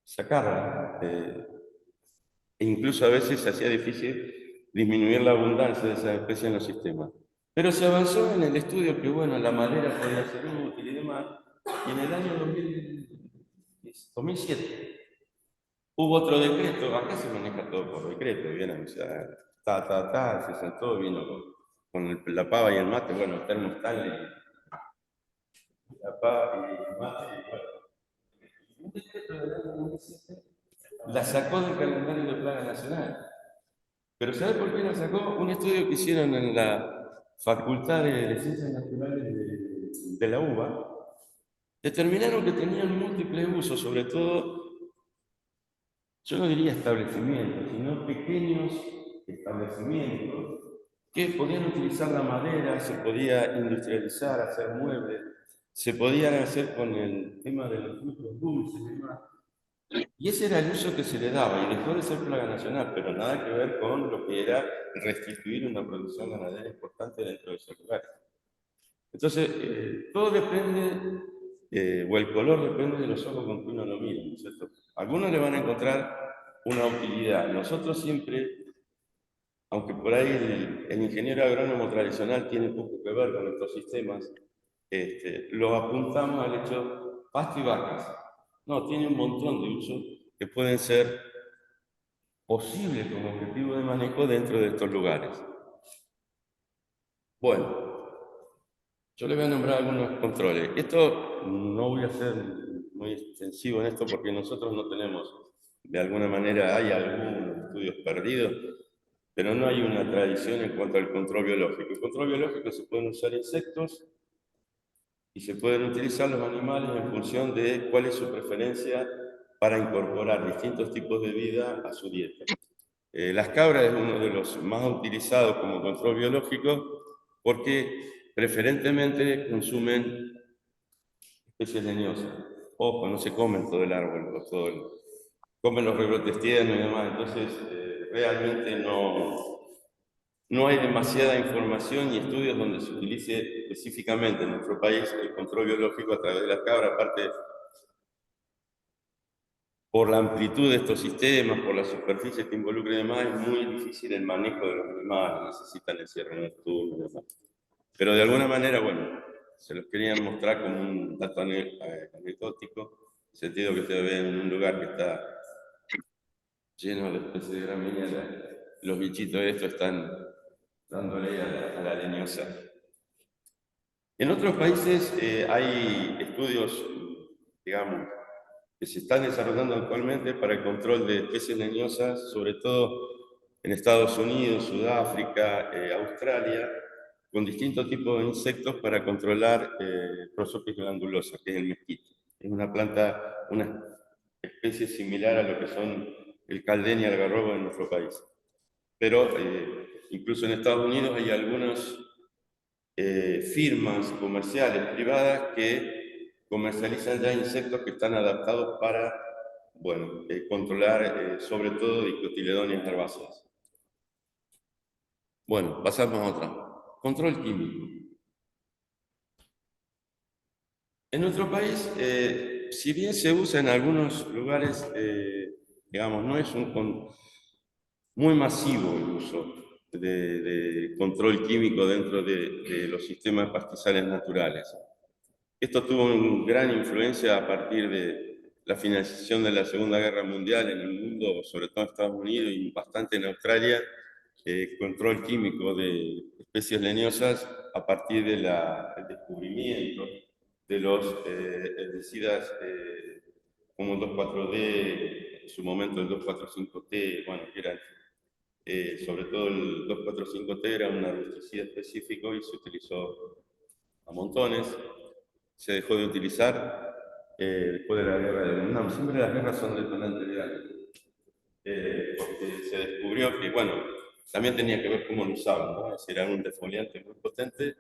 sacarla. E incluso a veces se hacía difícil disminuir la abundancia de esas especies en los sistemas. Pero se avanzó en el estudio que, bueno, la madera podía ser útil y demás, y en el año 2007 hubo otro decreto. Acá se maneja todo por decreto, bien, o sea, se sentó, vino con la pava y el mate, bueno, el termo Stanley, la pava y el mate, y bueno. Un decreto del año 2007 la sacó del calendario de plaga nacional. Pero ¿sabe por qué la sacó? Un estudio que hicieron en la Facultad de Ciencias Naturales de la UBA, determinaron que tenían múltiples usos, sobre todo, yo no diría establecimientos, sino pequeños establecimientos que podían utilizar la madera, se podía industrializar, hacer muebles, se podían hacer con el tema de los frutos dulces y demás. Y ese era el uso que se le daba, y dejó de ser plaga nacional, pero nada que ver con lo que era restituir una producción ganadera importante dentro de esos lugares. Entonces, todo depende, o el color depende de los ojos con que uno lo mira, ¿no es cierto? Algunos le van a encontrar una utilidad. Nosotros siempre, aunque por ahí el ingeniero agrónomo tradicional tiene poco que ver con estos sistemas, lo apuntamos al hecho pasto y vacas. No, tiene un montón de usos que pueden ser posibles como objetivo de manejo dentro de estos lugares. Bueno, yo le voy a nombrar algunos controles. Esto no voy a ser muy extensivo en esto porque nosotros no tenemos, de alguna manera hay algunos estudios perdidos, pero no hay una tradición en cuanto al control biológico. El control biológico se pueden usar insectos y se pueden utilizar los animales en función de cuál es su preferencia para incorporar distintos tipos de vida a su dieta. Las cabras es uno de los más utilizados como control biológico porque preferentemente consumen especies leñosas. Ojo, no se comen todo el árbol, comen los rebrotes tiernos y demás, entonces realmente no hay demasiada información y estudios donde se utilice específicamente en nuestro país el control biológico a través de las cabras, aparte por la amplitud de estos sistemas, por la superficie que involucra y demás, es muy difícil el manejo de los animales, necesitan el cierre nocturno y demás. Pero de alguna manera, bueno, se los quería mostrar como un dato anecdótico, en el sentido que ustedes ven en un lugar que está lleno de especies de gramíneas, los bichitos estos están dándole a la leñosa. En otros países hay estudios, digamos, que se están desarrollando actualmente para el control de especies leñosas, sobre todo en Estados Unidos, Sudáfrica, Australia, con distintos tipos de insectos para controlar Prosopis glandulosa, que es el mezquite. Es una planta, una especie similar a lo que son el caldén y el algarrobo en nuestro país. Pero incluso en Estados Unidos hay algunas firmas comerciales privadas que comercializan ya insectos que están adaptados para, bueno, controlar sobre todo dicotiledonias herbáceas. Bueno, pasamos a otra. Control químico. En nuestro país, si bien se usa en algunos lugares, digamos, no es muy masivo el uso de control químico dentro de los sistemas pastizales naturales. Esto tuvo una gran influencia a partir de la finalización de la Segunda Guerra Mundial en el mundo, sobre todo en Estados Unidos y bastante en Australia, control químico de especies leñosas a partir del descubrimiento de los herbicidas como el 2,4-D, en su momento el 2,4,5-T, bueno, que eran, sobre todo el 2,4,5-T era un herbicida específico y se utilizó a montones. Se dejó de utilizar después de la guerra de Vietnam. Siempre las guerras son detonantes de algo. Porque se descubrió que, bueno, también tenía que ver cómo lo usaban, ¿no? Es decir, era un defoliante muy potente,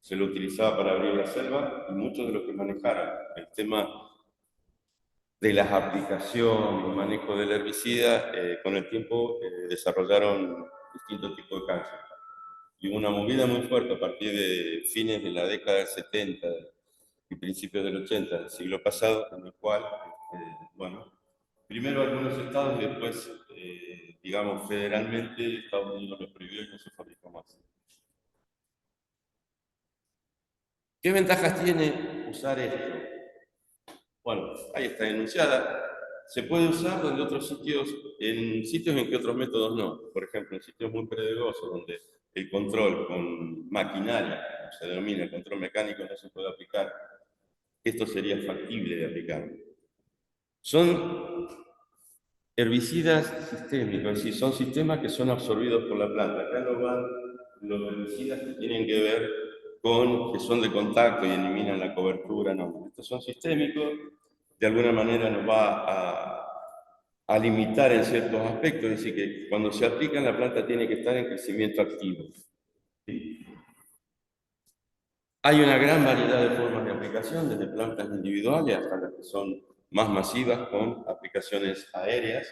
se lo utilizaba para abrir la selva y muchos de los que manejaron el tema de las aplicaciones, el manejo del herbicida, con el tiempo desarrollaron distintos tipos de cáncer. Y hubo una movida muy fuerte a partir de fines de la década del 70 y principios del 80 del siglo pasado, en el cual, bueno, primero algunos estados y después, digamos, federalmente Estados Unidos lo prohibió y no se fabricó más. ¿Qué ventajas tiene usar esto? Bueno, ahí está enunciada. Se puede usar donde otros sitios, en sitios en que otros métodos no. Por ejemplo, en sitios muy pedregosos donde el control con maquinaria, como se denomina el control mecánico, no se puede aplicar. Esto sería factible de aplicar. Son herbicidas sistémicos, es decir, son sistemas que son absorbidos por la planta. Acá no van los herbicidas que tienen que ver con que son de contacto y eliminan la cobertura, no. Estos son sistémicos, de alguna manera nos va a limitar en ciertos aspectos, es decir, que cuando se aplican la planta tiene que estar en crecimiento activo. ¿Sí? Hay una gran variedad de formas de aplicación, desde plantas individuales hasta las que son más masivas con aplicaciones aéreas.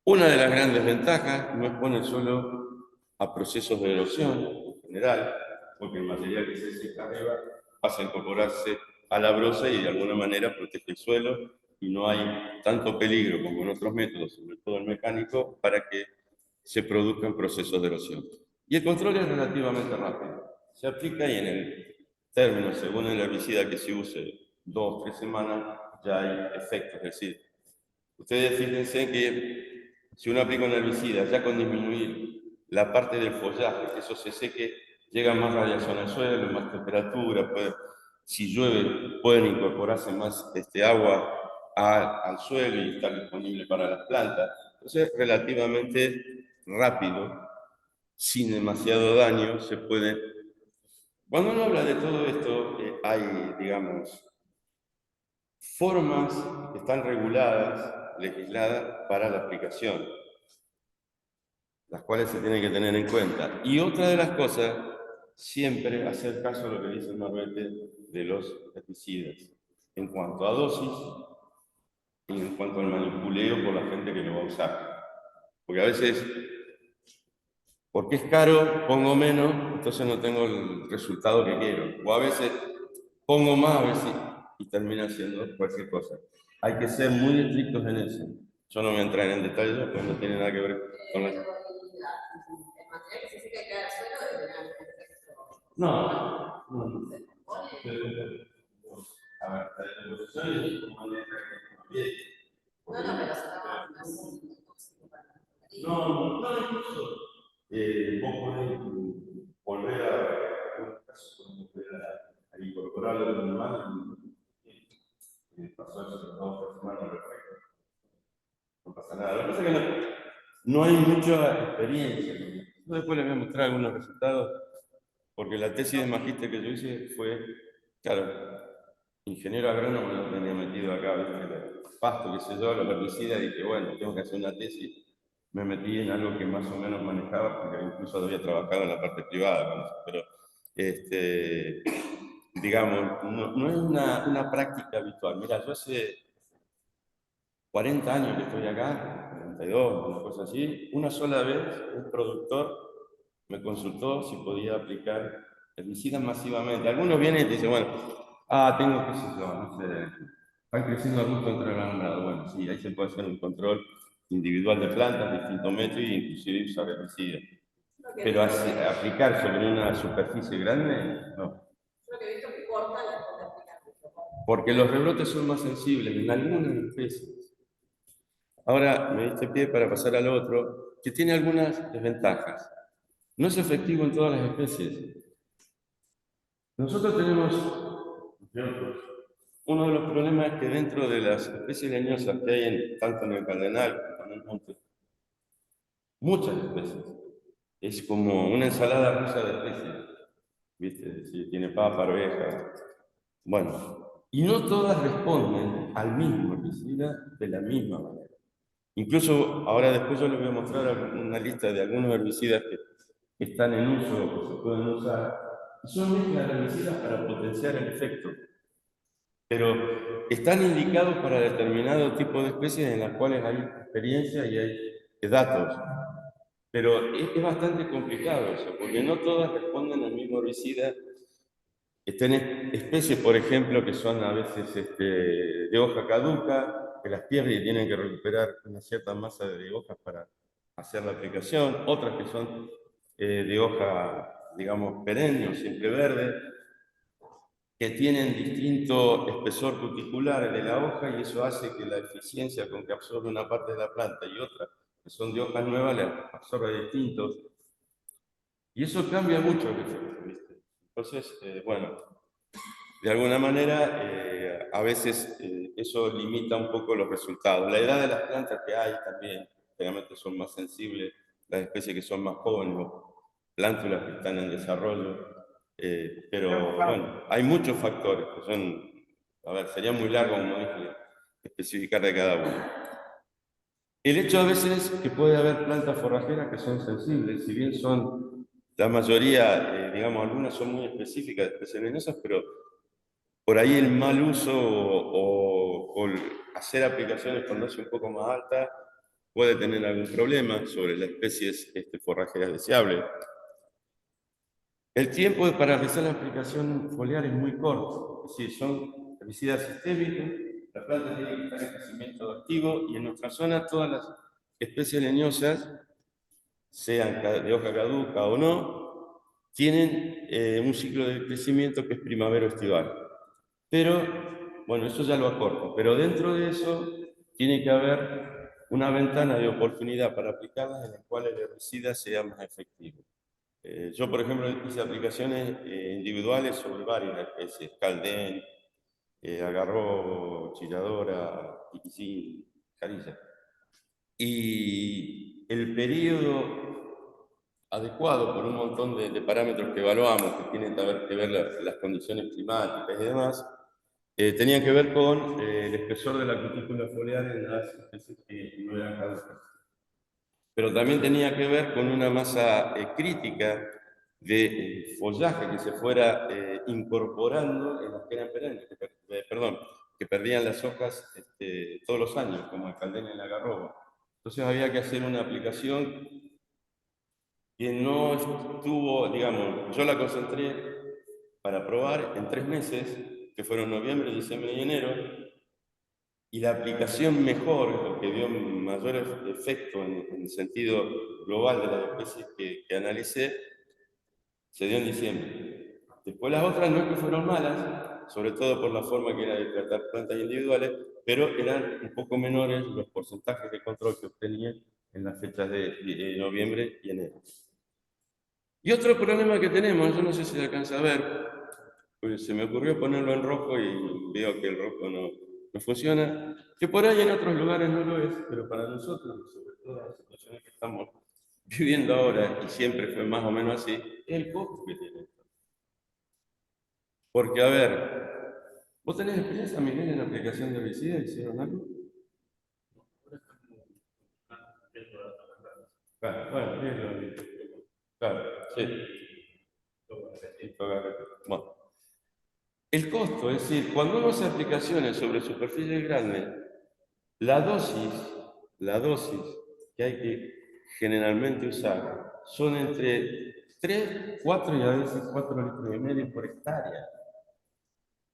Una de las grandes ventajas no expone el suelo a procesos de erosión en general, porque el material que se seca arriba pasa a incorporarse a la brosa y de alguna manera protege el suelo y no hay tanto peligro como en otros métodos, sobre todo el mecánico, para que se produzcan procesos de erosión. Y el control es relativamente rápido. Se aplica y en el término, según el herbicida que se use, 2 o 3 semanas, ya hay efectos. Es decir, ustedes fíjense que si uno aplica un herbicida, ya con disminuir la parte del follaje, que eso se seque, llega más radiación al suelo, más temperatura, si llueve pueden incorporarse más agua al suelo y estar disponible para las plantas. Entonces, relativamente rápido, sin demasiado daño, se puede. Cuando uno habla de todo esto, hay, digamos, formas que están reguladas, legisladas para la aplicación, las cuales se tienen que tener en cuenta. Y otra de las cosas, siempre hacer caso a lo que dice el marbete de los herbicidas, en cuanto a dosis y en cuanto al manipuleo por la gente que lo va a usar. Porque a veces, porque es caro, pongo menos, entonces no tengo el resultado que quiero. O a veces pongo más, a veces, y termina siendo cualquier cosa. Hay que ser muy estrictos en eso. Yo no voy a entrar en detalles porque no tiene nada que ver con la... No, no. A ver, la devolución es como manera que no, incluso vos podés volver a incorporarlo en el animal y pasó eso en 2 o 3 semanas, perfecto. No pasa nada. Lo que pasa es que no hay mucha experiencia. Yo después les voy a mostrar algunos resultados, porque la tesis de magíster que yo hice fue, claro, ingeniero agrónomo lo tenía metido acá, ¿viste? Pasto, qué sé yo, los herbicidas, y dije, bueno, tengo que hacer una tesis. Me metí en algo que más o menos manejaba, porque incluso había trabajado en la parte privada con eso, pero, digamos, no es una práctica habitual. Mira, yo hace 40 años que estoy acá, 42, una cosa así, una sola vez un productor me consultó si podía aplicar herbicidas masivamente. Algunos vienen y te dicen, bueno, tengo que sé yo, no sé, están creciendo arbustos entre el alambrado. Bueno, sí, ahí se puede hacer un control individual de plantas, distintos métodos e inclusive usar herbicidas. Pero aplicar sobre una superficie grande, no. Porque los rebrotes son más sensibles en algunas especies. Ahora me diste pie para pasar al otro, que tiene algunas desventajas. No es efectivo en todas las especies. Nosotros tenemos, uno de los problemas es que dentro de las especies leñosas que hay tanto en el cardenal como en el monte, muchas especies. Es como una ensalada rusa de especies. ¿Viste? Si tiene papa, arveja. Bueno, y no todas responden al mismo herbicida de la misma manera. Incluso ahora después yo les voy a mostrar una lista de algunos herbicidas que están en uso, que se pueden usar. Son mezclas de herbicidas para potenciar el efecto, pero están indicados para determinado tipo de especies en las cuales hay experiencia y hay datos. Pero es bastante complicado eso, porque no todas responden al mismo herbicida. Están especies, por ejemplo, que son a veces de hoja caduca, que las pierden y tienen que recuperar una cierta masa de hojas para hacer la aplicación. Otras que son de hoja, digamos, perenne o siempre verde, que tienen distinto espesor cuticular de la hoja y eso hace que la eficiencia con que absorbe una parte de la planta y otra, que son de hojas nuevas, la absorbe distinto. Y eso cambia mucho el efecto, ¿viste? Entonces, bueno, de alguna manera a veces eso limita un poco los resultados. La edad de las plantas que hay también, generalmente son más sensibles, las especies que son más jóvenes, plántulas que están en desarrollo, pero bueno, hay muchos factores que son, a ver, sería muy largo, como dije, especificar de cada uno. El hecho a veces que puede haber plantas forrajeras que son sensibles, si bien son, la mayoría, digamos, algunas son muy específicas, especies venenosas, pero por ahí el mal uso o hacer aplicaciones con dosis un poco más alta puede tener algún problema sobre las especies forrajeras deseables. El tiempo para realizar la aplicación foliar es muy corto, es decir, son herbicidas sistémicos, la planta tiene que estar en crecimiento activo y en nuestra zona todas las especies leñosas, sean de hoja caduca o no, tienen un ciclo de crecimiento que es primavero-estival. Pero, bueno, eso ya lo acorto, pero dentro de eso tiene que haber una ventana de oportunidad para aplicarlas en la cual el herbicida sea más efectivo. Yo, por ejemplo, hice aplicaciones individuales sobre varias especies, caldén, agarró, chilladora, tiquicín, carilla. Y el periodo adecuado por un montón de parámetros que evaluamos, que tienen que ver las condiciones climáticas y demás, tenían que ver con el espesor de la cutícula foliar en las especies que no eran caducas. Pero también tenía que ver con una masa crítica de follaje que se fuera incorporando en las que eran perennes, que perdían las hojas todos los años, como el caldén y el algarrobo. Entonces había que hacer una aplicación que no estuvo, digamos, yo la concentré para probar en 3 meses, que fueron noviembre, diciembre y enero, y la aplicación mejor, o que dio mayor efecto en el sentido global de las especies que analicé, se dio en diciembre. Después las otras no es que fueron malas, sobre todo por la forma que era de tratar plantas individuales, pero eran un poco menores los porcentajes de control que obtenían en las fechas de noviembre y enero. Y otro problema que tenemos, yo no sé si se alcanza a ver, pues se me ocurrió ponerlo en rojo y veo que el rojo no funciona, que por ahí en otros lugares no lo es, pero para nosotros, sobre todo en las situaciones que estamos viviendo ahora, y siempre fue más o menos así, es el costo que tiene. Porque, a ver, ¿vos tenés experiencia, Miguel, en la aplicación de herbicidas? ¿Hicieron algo? Claro, bueno, es lo mismo. Claro, sí. Bueno. El costo, es decir, cuando uno hace aplicaciones sobre superficies grandes, la dosis que hay que generalmente usar son entre 3, 4 y a veces 4,5 litros por hectárea.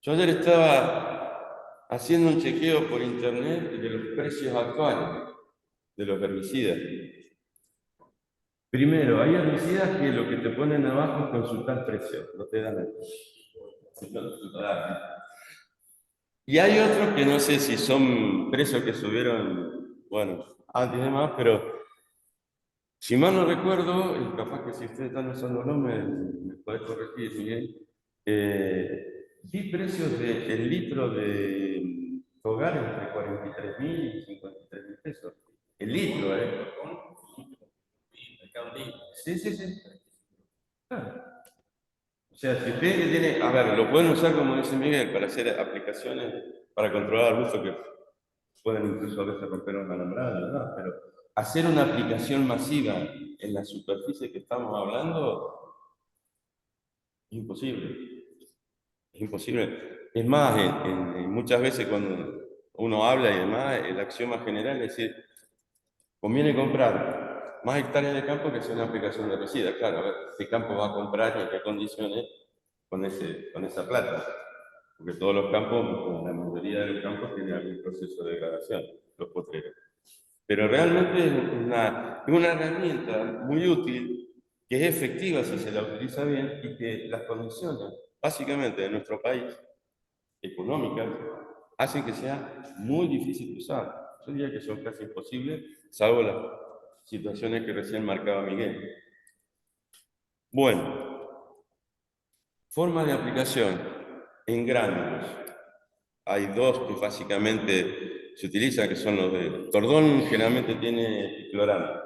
Yo ayer estaba haciendo un chequeo por internet de los precios actuales de los herbicidas. Primero, hay herbicidas que lo que te ponen abajo es consultar precios, no te dan el Y hay otros que no sé si son precios que subieron, bueno, antes y demás, pero si mal no recuerdo, y capaz que si ustedes están usándolo me podés corregir, Miguel, vi precios del litro de hogar entre 43.000 y 53.000 pesos. El litro, ¿eh? Sí, sí, sí. Claro. O sea, si ustedes tienen, a ver, lo pueden usar, como dice Miguel, para hacer aplicaciones, para controlar arbustos que pueden incluso a veces romper un alambrado, ¿no? Pero hacer una aplicación masiva en la superficie que estamos hablando es imposible. Es imposible. Es más, muchas veces cuando uno habla y demás, el axioma general es decir, conviene comprar más hectáreas de campo que hacer una aplicación de herbicida. Claro, a ver, ¿qué campo va a comprar y en qué condiciones con esa plata? Porque todos los campos, la mayoría de los campos tienen algún proceso de degradación, los potreros. Pero realmente es una herramienta muy útil, que es efectiva si se la utiliza bien y que las condiciones, básicamente de nuestro país, económicas, hacen que sea muy difícil de usar. Yo diría que son casi imposibles, salvo las situaciones que recién marcaba Miguel. Bueno, forma de aplicación en gránulos. hay dos que básicamente se utilizan, que son los de Tordón, generalmente tiene clorano.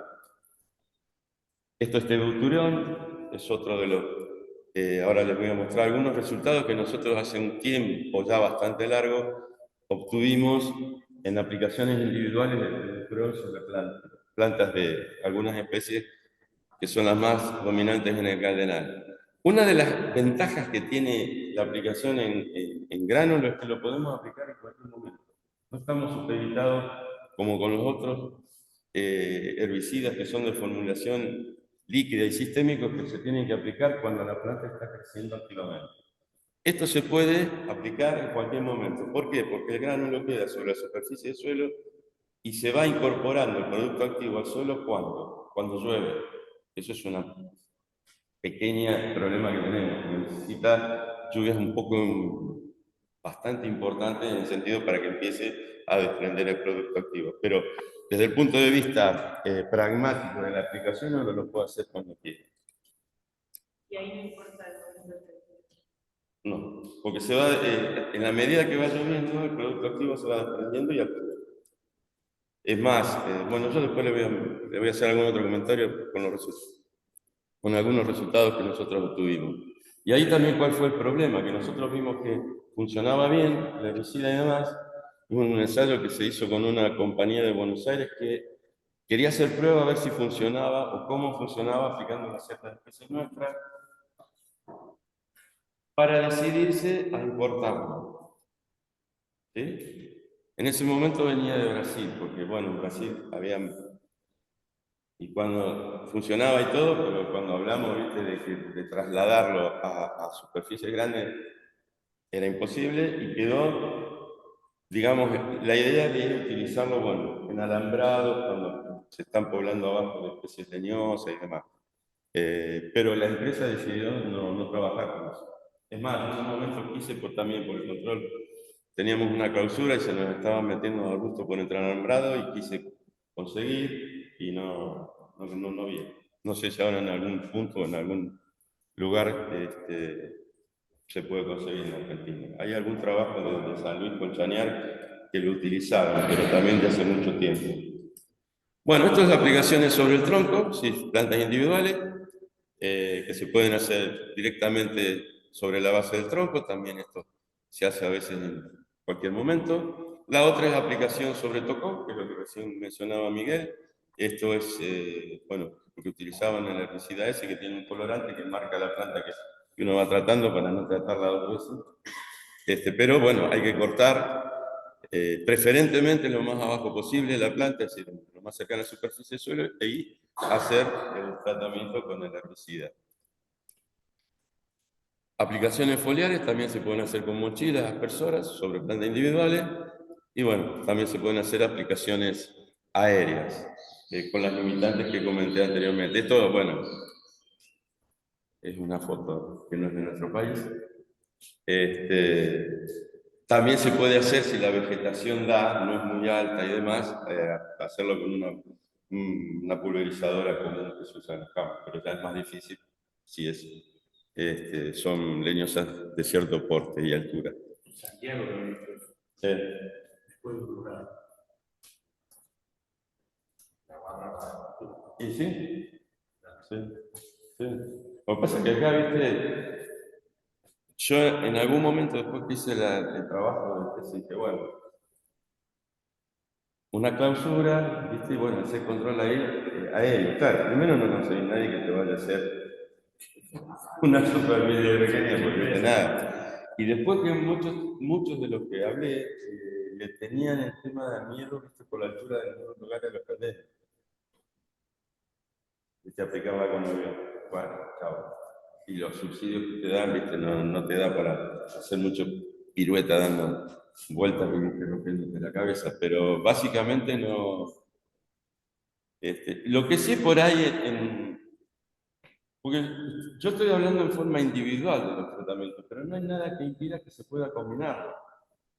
Esto es tebuturión, es otro de los... ahora les voy a mostrar algunos resultados que nosotros hace un tiempo ya bastante largo obtuvimos en aplicaciones individuales de tebuturión sobre plantas de algunas especies que son las más dominantes en el cardenal. Una de las ventajas que tiene la aplicación en gránulo es que lo podemos aplicar en cualquier momento. No estamos supeditados como con los otros herbicidas que son de formulación líquida y sistémicos que se tienen que aplicar cuando la planta está creciendo activamente. Esto se puede aplicar en cualquier momento. ¿Por qué? Porque el gránulo queda sobre la superficie del suelo y se va incorporando el producto activo al suelo cuando llueve. Eso es un pequeño problema que tenemos, que necesita lluvias un poco bastante importantes en el sentido para que empiece a desprender el producto activo. Pero desde el punto de vista pragmático de la aplicación, uno lo puede hacer cuando quiera. Y ahí no importa el momento. No, porque se va, en la medida que va lloviendo, el producto activo se va desprendiendo y actúa. Es más, bueno, yo después le voy a hacer algún otro comentario con algunos resultados que nosotros obtuvimos. Y ahí también cuál fue el problema, que nosotros vimos que funcionaba bien, la herbicida y demás. Hubo un ensayo que se hizo con una compañía de Buenos Aires que quería hacer prueba a ver si funcionaba o cómo funcionaba aplicando una cierta especie nuestra para decidirse a importarlo. ¿Sí? En ese momento venía de Brasil, porque bueno, en Brasil había... Y cuando funcionaba y todo, pero cuando hablamos, ¿viste? De trasladarlo a superficies grandes, era imposible y quedó, digamos, la idea de utilizarlo, bueno, en alambrado, cuando se están poblando abajo de especies leñosas y demás. Pero la empresa decidió no trabajar con eso. Es más, en un momento quise también por el control, teníamos una clausura y se nos estaban metiendo al gusto por entrar alambrado y quise conseguir y no vi. No sé si ahora en algún punto, en algún lugar se puede conseguir en Argentina. Hay algún trabajo de San Luis con Chañar que lo utilizaron, pero también de hace mucho tiempo. Bueno, esto es aplicaciones sobre el tronco, sí, plantas individuales, que se pueden hacer directamente sobre la base del tronco, también esto se hace a veces en cualquier momento. La otra es aplicación sobre tocón, que es lo que recién mencionaba Miguel. Esto es, bueno, lo que utilizaban en el herbicida ese, que tiene un colorante que marca la planta que uno va tratando para no tratarla dos veces. Pero bueno, hay que cortar preferentemente lo más abajo posible la planta, es decir, lo más cercano a la superficie del suelo, y hacer el tratamiento con el herbicida. Aplicaciones foliares también se pueden hacer con mochilas aspersoras sobre plantas individuales, y bueno, también se pueden hacer aplicaciones aéreas, con las limitantes que comenté anteriormente. Esto, bueno, es una foto que no es de nuestro país. También se puede hacer, si la vegetación da, no es muy alta y demás, hacerlo con una pulverizadora común que se usa en los campos, pero ya es más difícil si son leñosas de cierto porte y altura. Santiago también. Sí. Después de Uruguay. ¿Y sí? Sí. Sí. Lo que pasa es que acá, viste, yo en algún momento después que hice el trabajo de tesis, dije, bueno, una clausura, viste, y bueno, hacer control aéreo. Claro, primero no conseguí nadie que te vaya a hacer una super video pequeña porque no nada. Y después que muchos de los que hablé le tenían el tema de miedo, viste, por la altura de algunos lugares de los calderos. Y te aplicaba con avión. Bueno, chao. Y los subsidios que te dan, viste, no te da para hacer mucho pirueta dando vueltas y rompiéndote la cabeza. Pero básicamente no. Lo que sí por ahí, porque yo estoy hablando en forma individual de los tratamientos, pero no hay nada que impida que se pueda combinarlo.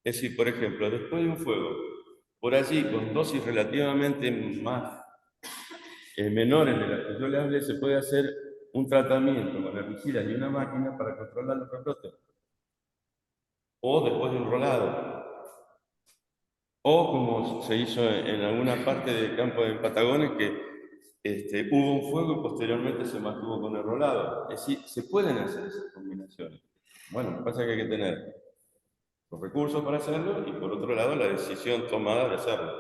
Es decir, por ejemplo, después de un fuego, por allí, con dosis relativamente más menores de las que yo le hablé, se puede hacer un tratamiento con herbicidas y una máquina para controlar los rebrotes. O después de un rolado. O como se hizo en alguna parte del campo de Patagones, que hubo un fuego y posteriormente se mantuvo con el rolado. Es decir, se pueden hacer esas combinaciones. Bueno, lo que pasa es que hay que tener los recursos para hacerlo y por otro lado la decisión tomada de hacerlo.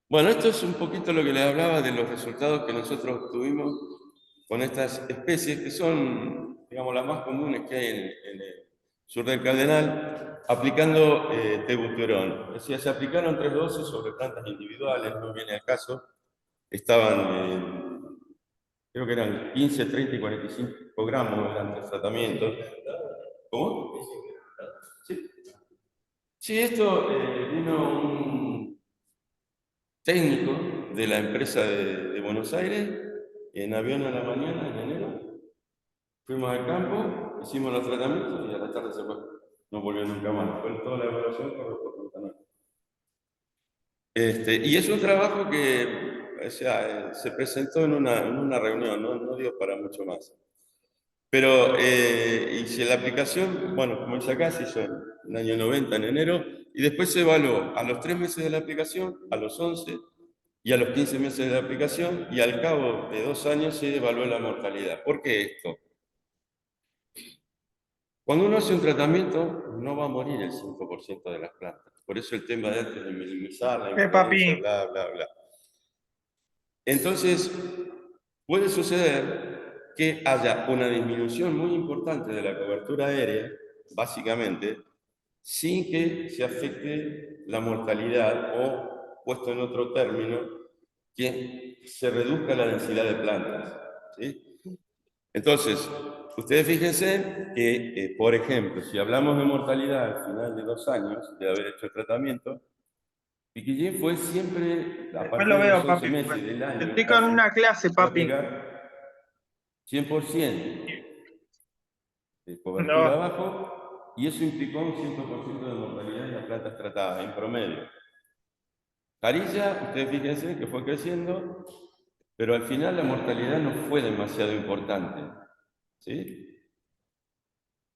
Bueno, esto es un poquito lo que les hablaba de los resultados que nosotros obtuvimos con estas especies que son, digamos, las más comunes que hay en el sur del Cardenal, aplicando tebuterón. Es decir, se aplicaron 3 dosis sobre plantas individuales, no viene al caso. Estaban, creo que eran 15, 30 y 45 gramos eran 3 tratamientos. ¿Cómo? Sí. Sí, esto vino un técnico de la empresa de Buenos Aires en avión a la mañana, en enero. Fuimos al campo, hicimos los tratamientos y a la tarde se fue. No volvió nunca más. Fue toda la evaluación por Montaner. Y es un trabajo que, o sea, se presentó en una reunión, no dio para mucho más. Pero, y si la aplicación, bueno, como dice acá, se hizo en el año 90, en enero, y después se evaluó a los 3 meses de la aplicación, a los 11 y a los 15 meses de la aplicación, y al cabo de 2 años se evaluó la mortalidad. ¿Por qué esto? Cuando uno hace un tratamiento, no va a morir el 5% de las plantas. Por eso el tema de antes de minimizar la influencia, bla, bla, bla. Entonces, puede suceder que haya una disminución muy importante de la cobertura aérea, básicamente, sin que se afecte la mortalidad o, puesto en otro término, que se reduzca la densidad de plantas. ¿Sí? Entonces, ustedes fíjense que, por ejemplo, si hablamos de mortalidad al final de 2 años de haber hecho el tratamiento, Piquillín fue siempre, a Después partir lo de veo, los 11 papi. meses del Te año, explico en casi, una clase, fue papi. aplicar 100% de cobertura No, abajo, y eso implicó un 100% de mortalidad en las plantas tratadas, en promedio. Jarilla, ustedes fíjense que fue creciendo, pero al final la mortalidad no fue demasiado importante. ¿Sí?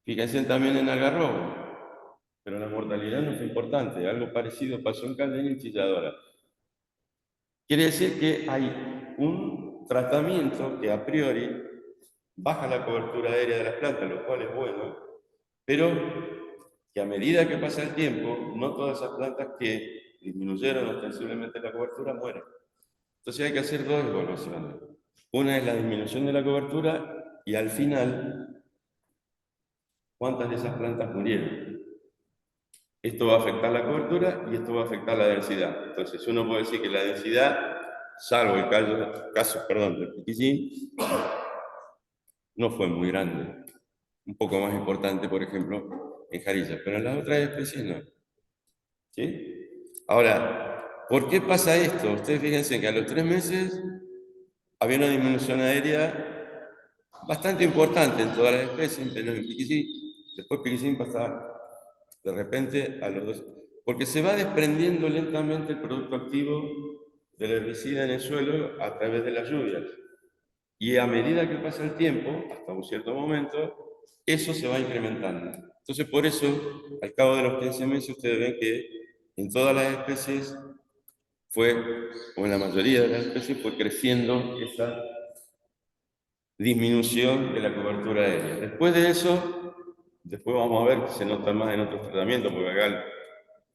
Fíjense también en Algarrobo, pero la mortalidad no fue importante. Algo parecido pasó en Caldeña y Chilladora. Quiere decir que hay un tratamiento que a priori baja la cobertura aérea de las plantas, lo cual es bueno, pero que a medida que pasa el tiempo, no todas esas plantas que disminuyeron ostensiblemente la cobertura mueren. Entonces hay que hacer 2 evaluaciones. Una es la disminución de la cobertura y al final, ¿cuántas de esas plantas murieron? Esto va a afectar la cobertura y esto va a afectar la densidad. Entonces uno puede decir que la densidad, salvo el caso del piquillín, no fue muy grande. Un poco más importante, por ejemplo, en jarilla, pero en las otras especies no. ¿Sí? Ahora, ¿por qué pasa esto? Ustedes fíjense que a los 3 meses había una disminución aérea bastante importante en todas las especies, menos en piquillín. Después piquillín pasa de repente a los 2, porque se va desprendiendo lentamente el producto activo del herbicida en el suelo a través de las lluvias. Y a medida que pasa el tiempo, hasta un cierto momento, eso se va incrementando. Entonces, por eso, al cabo de los 15 meses, ustedes ven que en todas las especies o en la mayoría de las especies, fue creciendo esa disminución de la cobertura aérea. Después de eso, después vamos a ver que se nota más en otros tratamientos, porque acá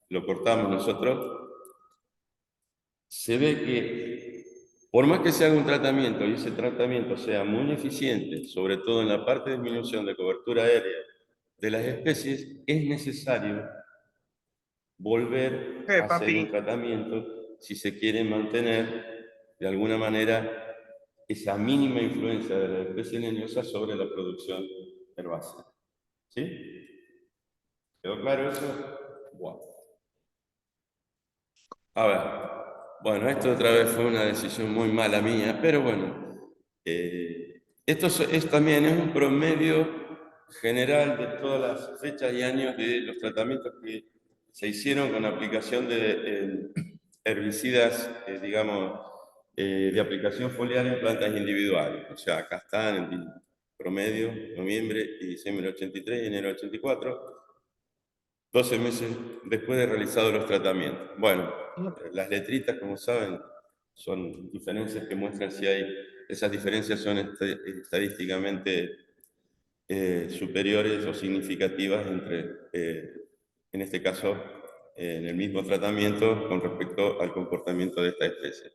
lo cortamos nosotros, se ve que por más que se haga un tratamiento y ese tratamiento sea muy eficiente, sobre todo en la parte de disminución de cobertura aérea de las especies, es necesario volver a hacer un papi. tratamiento si se quiere mantener de alguna manera esa mínima influencia de la especie leñosa sobre la producción herbácea. ¿Sí? ¿Quedó claro eso? Wow. A ver, bueno, esto otra vez fue una decisión muy mala mía, pero bueno, esto también es un promedio general de todas las fechas y años de los tratamientos que se hicieron con aplicación de herbicidas, digamos, de aplicación foliar en plantas individuales. O sea, acá están en promedio, noviembre y diciembre del 83 y enero del 84. 12 meses después de realizados los tratamientos. Bueno, las letritas, como saben, son diferencias que muestran si hay, esas diferencias son estadísticamente superiores o significativas entre, en este caso, en el mismo tratamiento con respecto al comportamiento de esta especie.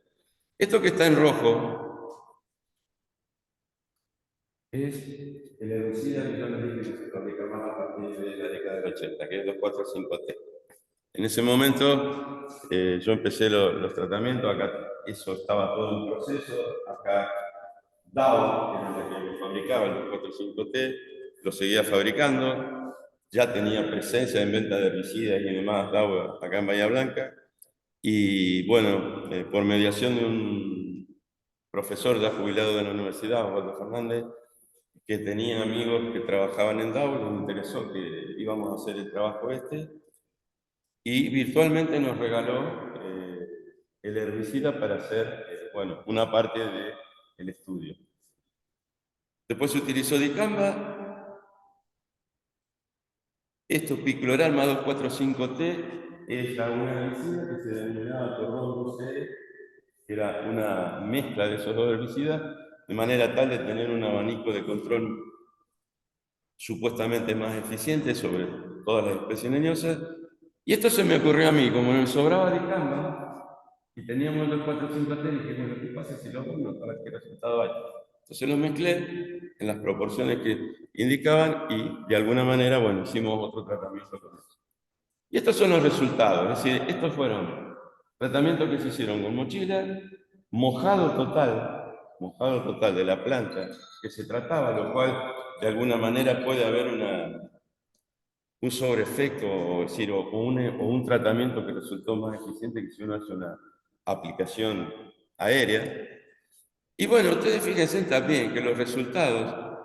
Esto que está en rojo es el herbicida que yo les dije que se fabricaba a partir de la década del 80, que es 2,4,5-T. En ese momento yo empecé los tratamientos, acá eso estaba todo en proceso, acá Dow, que era la que fabricaba el 2,4,5-T, lo seguía fabricando, ya tenía presencia en venta de herbicidas y demás Dow acá en Bahía Blanca, y bueno, por mediación de un profesor ya jubilado de la universidad, Osvaldo Fernández, que tenía amigos que trabajaban en Dow, les interesó que íbamos a hacer el trabajo este, y virtualmente nos regaló el herbicida para hacer, bueno, una parte del estudio. Después se utilizó dicamba. Esto, picloralma 2,4,5-T, es una herbicida que se denominaba Torrón que era una mezcla de esos dos herbicidas, de manera tal de tener un abanico de control supuestamente más eficiente sobre todas las especies leñosas. Y esto se me ocurrió a mí, como me sobraba dicamba y teníamos los 4,5-T, dije, bueno, ¿qué pasa si los uno para ver qué resultado hay? Entonces los mezclé en las proporciones que indicaban y de alguna manera, bueno, hicimos otro tratamiento con eso. Y estos son los resultados, es decir, estos fueron tratamientos que se hicieron con mochila, mojado total de la planta que se trataba, lo cual de alguna manera puede haber un sobreefecto, o, decir, o un tratamiento que resultó más eficiente que si uno hace una aplicación aérea. Y bueno, ustedes fíjense también que los resultados,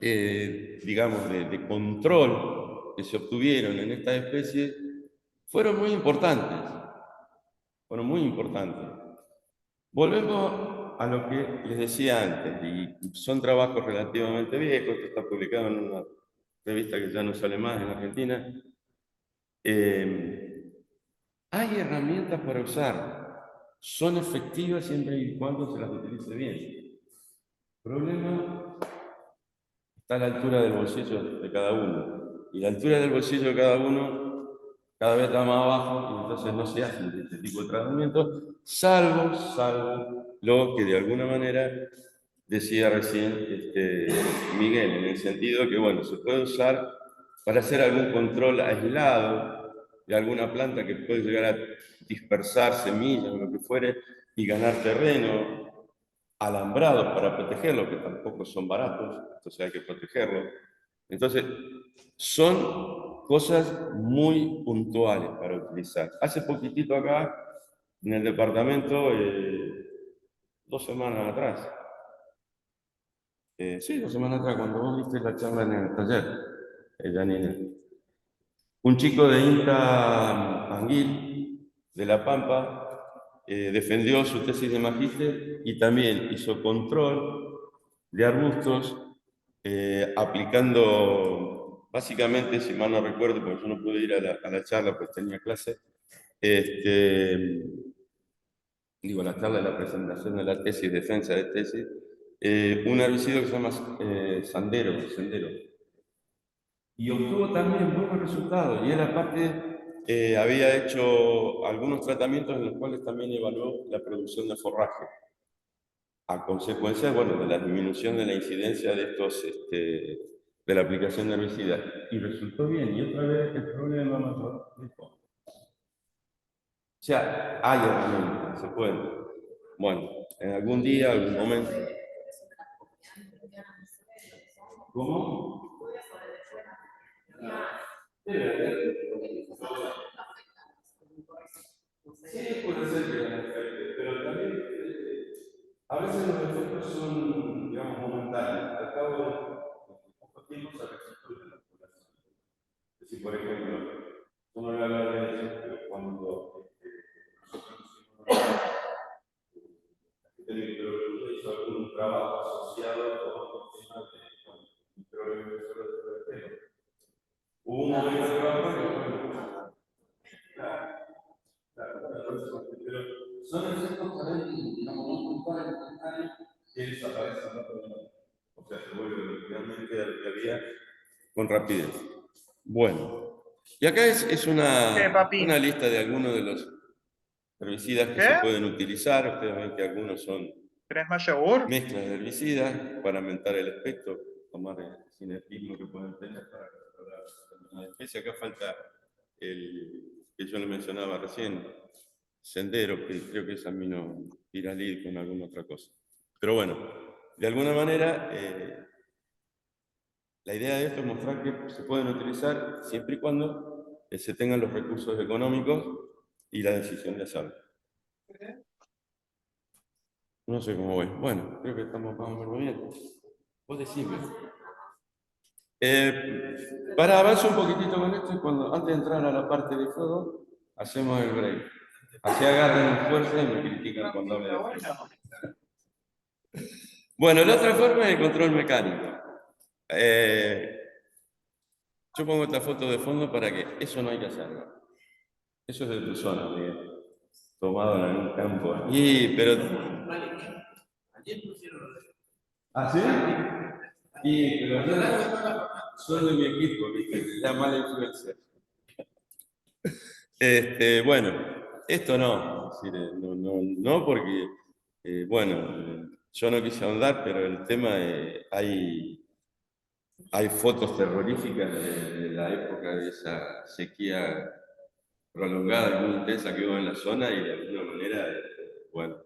digamos, de control que se obtuvieron en esta especie fueron muy importantes. Fueron muy importantes. Volvemos a lo que les decía antes, y son trabajos relativamente viejos, esto está publicado en una revista que ya no sale más en Argentina. Hay herramientas para usar, son efectivas siempre y cuando se las utilice bien. El problema está a la altura del bolsillo de cada uno, y la altura del bolsillo de cada uno cada vez está más abajo, y entonces no se hace este tipo de tratamiento, salvo lo que de alguna manera decía recién Miguel, en el sentido que, bueno, se puede usar para hacer algún control aislado de alguna planta que puede llegar a dispersar semillas o lo que fuere y ganar terreno, alambrados para protegerlo, que tampoco son baratos, entonces hay que protegerlo. Entonces, son cosas muy puntuales para utilizar. Hace poquitito acá, en el departamento, 2 semanas atrás, sí, 2 semanas atrás, cuando vos viste la charla en el taller, Janina, un chico de INTA Anguil, de La Pampa, defendió su tesis de magíster y también hizo control de arbustos aplicando, básicamente, si mal no recuerdo, porque yo no pude ir a la charla, pues tenía clase, la charla de la presentación de la tesis, defensa de tesis, un herbicida que se llama Sendero. Y obtuvo también buenos resultados. Y él aparte había hecho algunos tratamientos en los cuales también evaluó la producción de forraje, a consecuencia, bueno, de la disminución de la incidencia de estos, de la aplicación de herbicidas. Y resultó bien. Y otra vez el problema mayor dijo. O sea, hay herramientas, se pueden. Bueno, en algún día, algún momento. ¿Cómo? Sí, puede ser que la afecte, pero también a veces los efectos son, digamos, momentáneos. Al cabo de poco tiempo se restituye la población. Es decir, por ejemplo, yo no voy a hablar de eso, pero cuando nosotros hizo algún trabajo asociado con temas de microbiología del pelo, hubo un humo venga de abajo y bueno. Pero son efectos también, digamos, muy puntuales, que desaparecen, ¿no? O sea, se vuelve realmente a lo que había con rapidez. Bueno, y acá es una lista de algunos de los herbicidas que se pueden utilizar. Ustedes ven que algunos son ¿Querés más yogur? mezclas de herbicidas para aumentar el efecto, tomar el sinergismo que pueden tener para controlar una especie. Acá falta el que yo le mencionaba recién, Sendero, que creo que es aminopiralid con alguna otra cosa. Pero bueno, de alguna manera, la idea de esto es mostrar que se pueden utilizar siempre y cuando se tengan los recursos económicos y la decisión de hacerlo. No sé cómo voy. Bueno, creo que estamos más o menos bien. Vos decime. Para avanzar un poquitito con esto, antes de entrar a la parte de fuego, hacemos el break. Así agarran fuerza y me critican cuando hable de fuego. Bueno, la otra forma es el control mecánico. Yo pongo esta foto de fondo para que eso no hay que hacerlo. Eso es de tu zona, Miguel. Tomado en algún campo. Pero... ¿Ah, sí? Pero yo soy de mi equipo, ¿viste? La mala influencia. Bueno, esto no. Es decir, no porque, bueno, yo no quise ahondar, pero el tema, hay fotos terroríficas de la época de esa sequía prolongada y muy intensa que hubo en la zona y de alguna manera, bueno,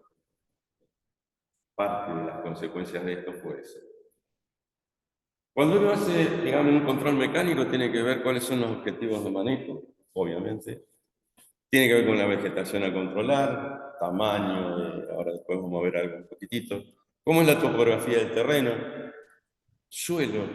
parte de las consecuencias de esto fue eso. Cuando uno hace, digamos, un control mecánico, tiene que ver cuáles son los objetivos de manejo, obviamente. Tiene que ver con la vegetación a controlar, tamaño, ahora después vamos a ver algo un poquitito. ¿Cómo es la topografía del terreno? Suelo.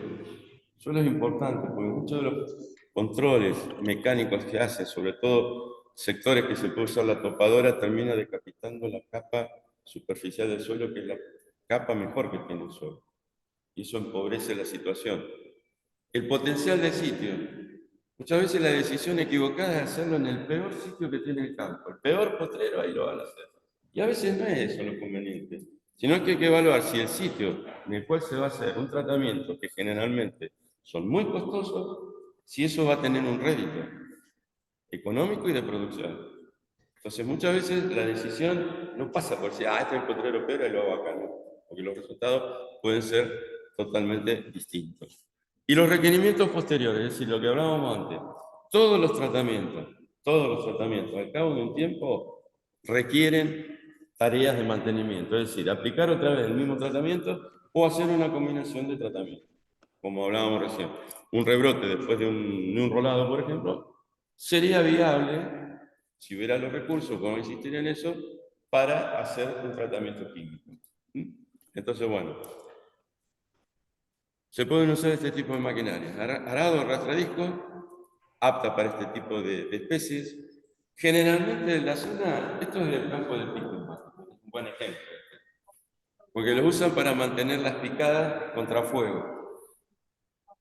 Suelo es importante, porque muchos de los controles mecánicos que hace, sobre todo sectores que se puede usar la topadora, termina decapitando la capa superficial del suelo, que es la capa mejor que tiene el suelo. Y eso empobrece la situación. El potencial de sitio. Muchas veces la decisión equivocada es hacerlo en el peor sitio que tiene el campo. El peor potrero, ahí lo van a hacer. Y a veces no es eso lo conveniente, sino que hay que evaluar si el sitio en el cual se va a hacer un tratamiento, que generalmente son muy costosos, si eso va a tener un rédito económico y de producción. Entonces muchas veces la decisión no pasa por si, este es el potrero peor y lo hago acá, no, porque los resultados pueden ser totalmente distintos. Y los requerimientos posteriores, es decir, lo que hablábamos antes, todos los tratamientos, al cabo de un tiempo, requieren tareas de mantenimiento, es decir, aplicar otra vez el mismo tratamiento o hacer una combinación de tratamientos, como hablábamos recién. Un rebrote después de un rolado, por ejemplo, sería viable, si hubiera los recursos, como insistir en eso, para hacer un tratamiento químico. Entonces, bueno, se pueden usar este tipo de maquinaria. Arado, rastradisco, apta para este tipo de especies. Generalmente en la zona, esto es del campo de pico, un buen ejemplo, porque lo usan para mantener las picadas contra fuego.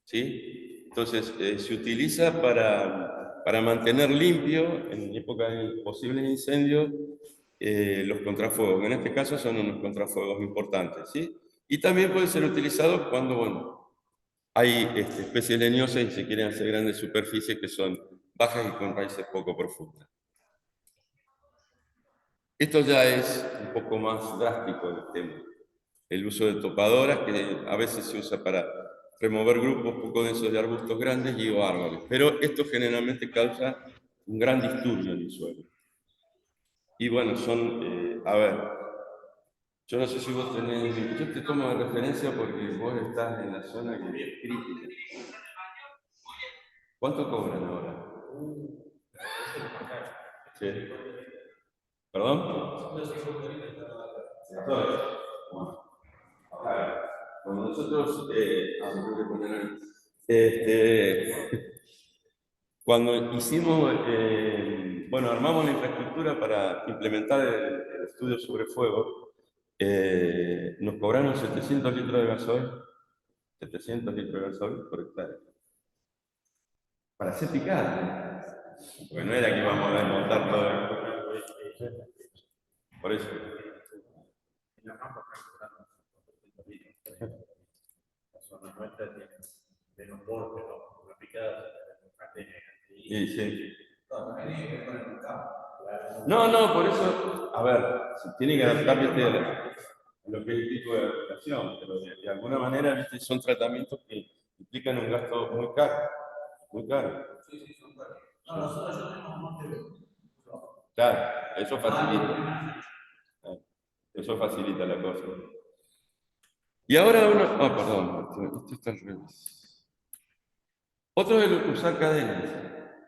¿Sí? Entonces, se utiliza para mantener limpio, en época de posibles incendios, los contrafuegos. En este caso son unos contrafuegos importantes. ¿Sí? Y también puede ser utilizado cuando, bueno, hay especies leñosas y se quieren hacer grandes superficies que son bajas y con raíces poco profundas. Esto ya es un poco más drástico el tema. El uso de topadoras, que a veces se usa para remover grupos poco densos de arbustos grandes y o árboles. Pero esto generalmente causa un gran disturbio en el suelo. Y bueno, a ver, yo no sé si vos tenés, yo te tomo de referencia porque vos estás en la zona que es crítica. ¿Cuánto cobran ahora? Sí. ¿Perdón? Cuando nosotros, cuando hicimos, bueno, armamos la infraestructura para implementar el estudio sobre fuego, nos cobraron 700 litros de gasoil, 700 litros de gasoil por hectárea. para hacer picada. Porque no era que íbamos a desmontar todo. Por eso. En la Pampa la zona nuestra tiene menos borde, ¿no? Una picada, Sí, sí. No, por eso, a ver, se tiene que adaptar, ¿viste? A lo que es el tipo de aplicación, pero de alguna manera, ¿viste? Son tratamientos que implican un gasto muy caro, muy caro. No, nosotros ya tenemos un monte de... Claro, eso facilita. Eso facilita la cosa. Y ahora uno... perdón, esto está al revés. Otro es usar cadenas.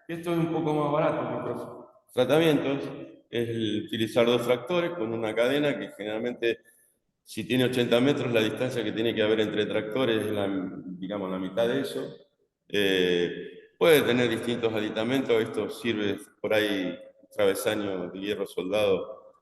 Esto es un poco más barato que otros tratamientos. Es el utilizar dos tractores con una cadena que generalmente, si tiene 80 metros, la distancia que tiene que haber entre tractores es digamos, la mitad de eso. Puede tener distintos aditamentos. Esto sirve por ahí, travesaño de hierro soldado.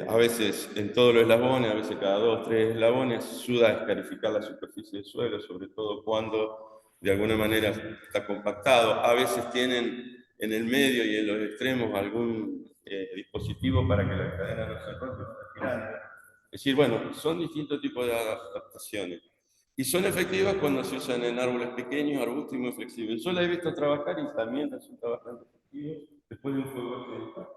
A veces en todos los eslabones, a veces cada 2 o 3 eslabones, ayuda a escarificar la superficie del suelo, sobre todo cuando de alguna manera está compactado. A veces tienen en el medio y en los extremos algún dispositivo para que la cadena no se rompa, esté girando. Es decir, bueno, son distintos tipos de adaptaciones. Y son efectivas cuando se usan en árboles pequeños, arbustos y muy flexibles. Yo la he visto trabajar y también resulta bastante efectivo después de un fuego accidental,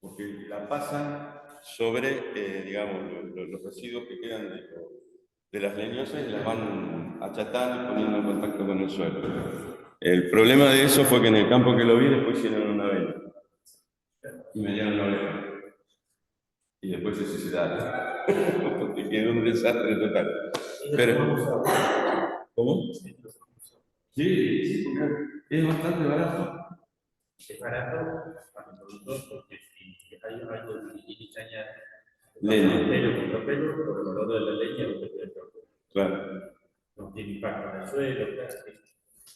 porque la pasan sobre, digamos, los residuos que quedan de las leñosas y las van achatando y poniendo en contacto con el suelo. El problema de eso fue que en el campo que lo vi después hicieron una vela y me dieron la oreja. Y después se suicidaron. Porque quedó un desastre total. Pero, ¿cómo? Sí, porque es bastante barato. Es barato para el productor porque si hay algo de diseñar Leña. pelo contra pelo, por el valor de la leña, lo que tiene Claro. no tiene impacto en el suelo, claro.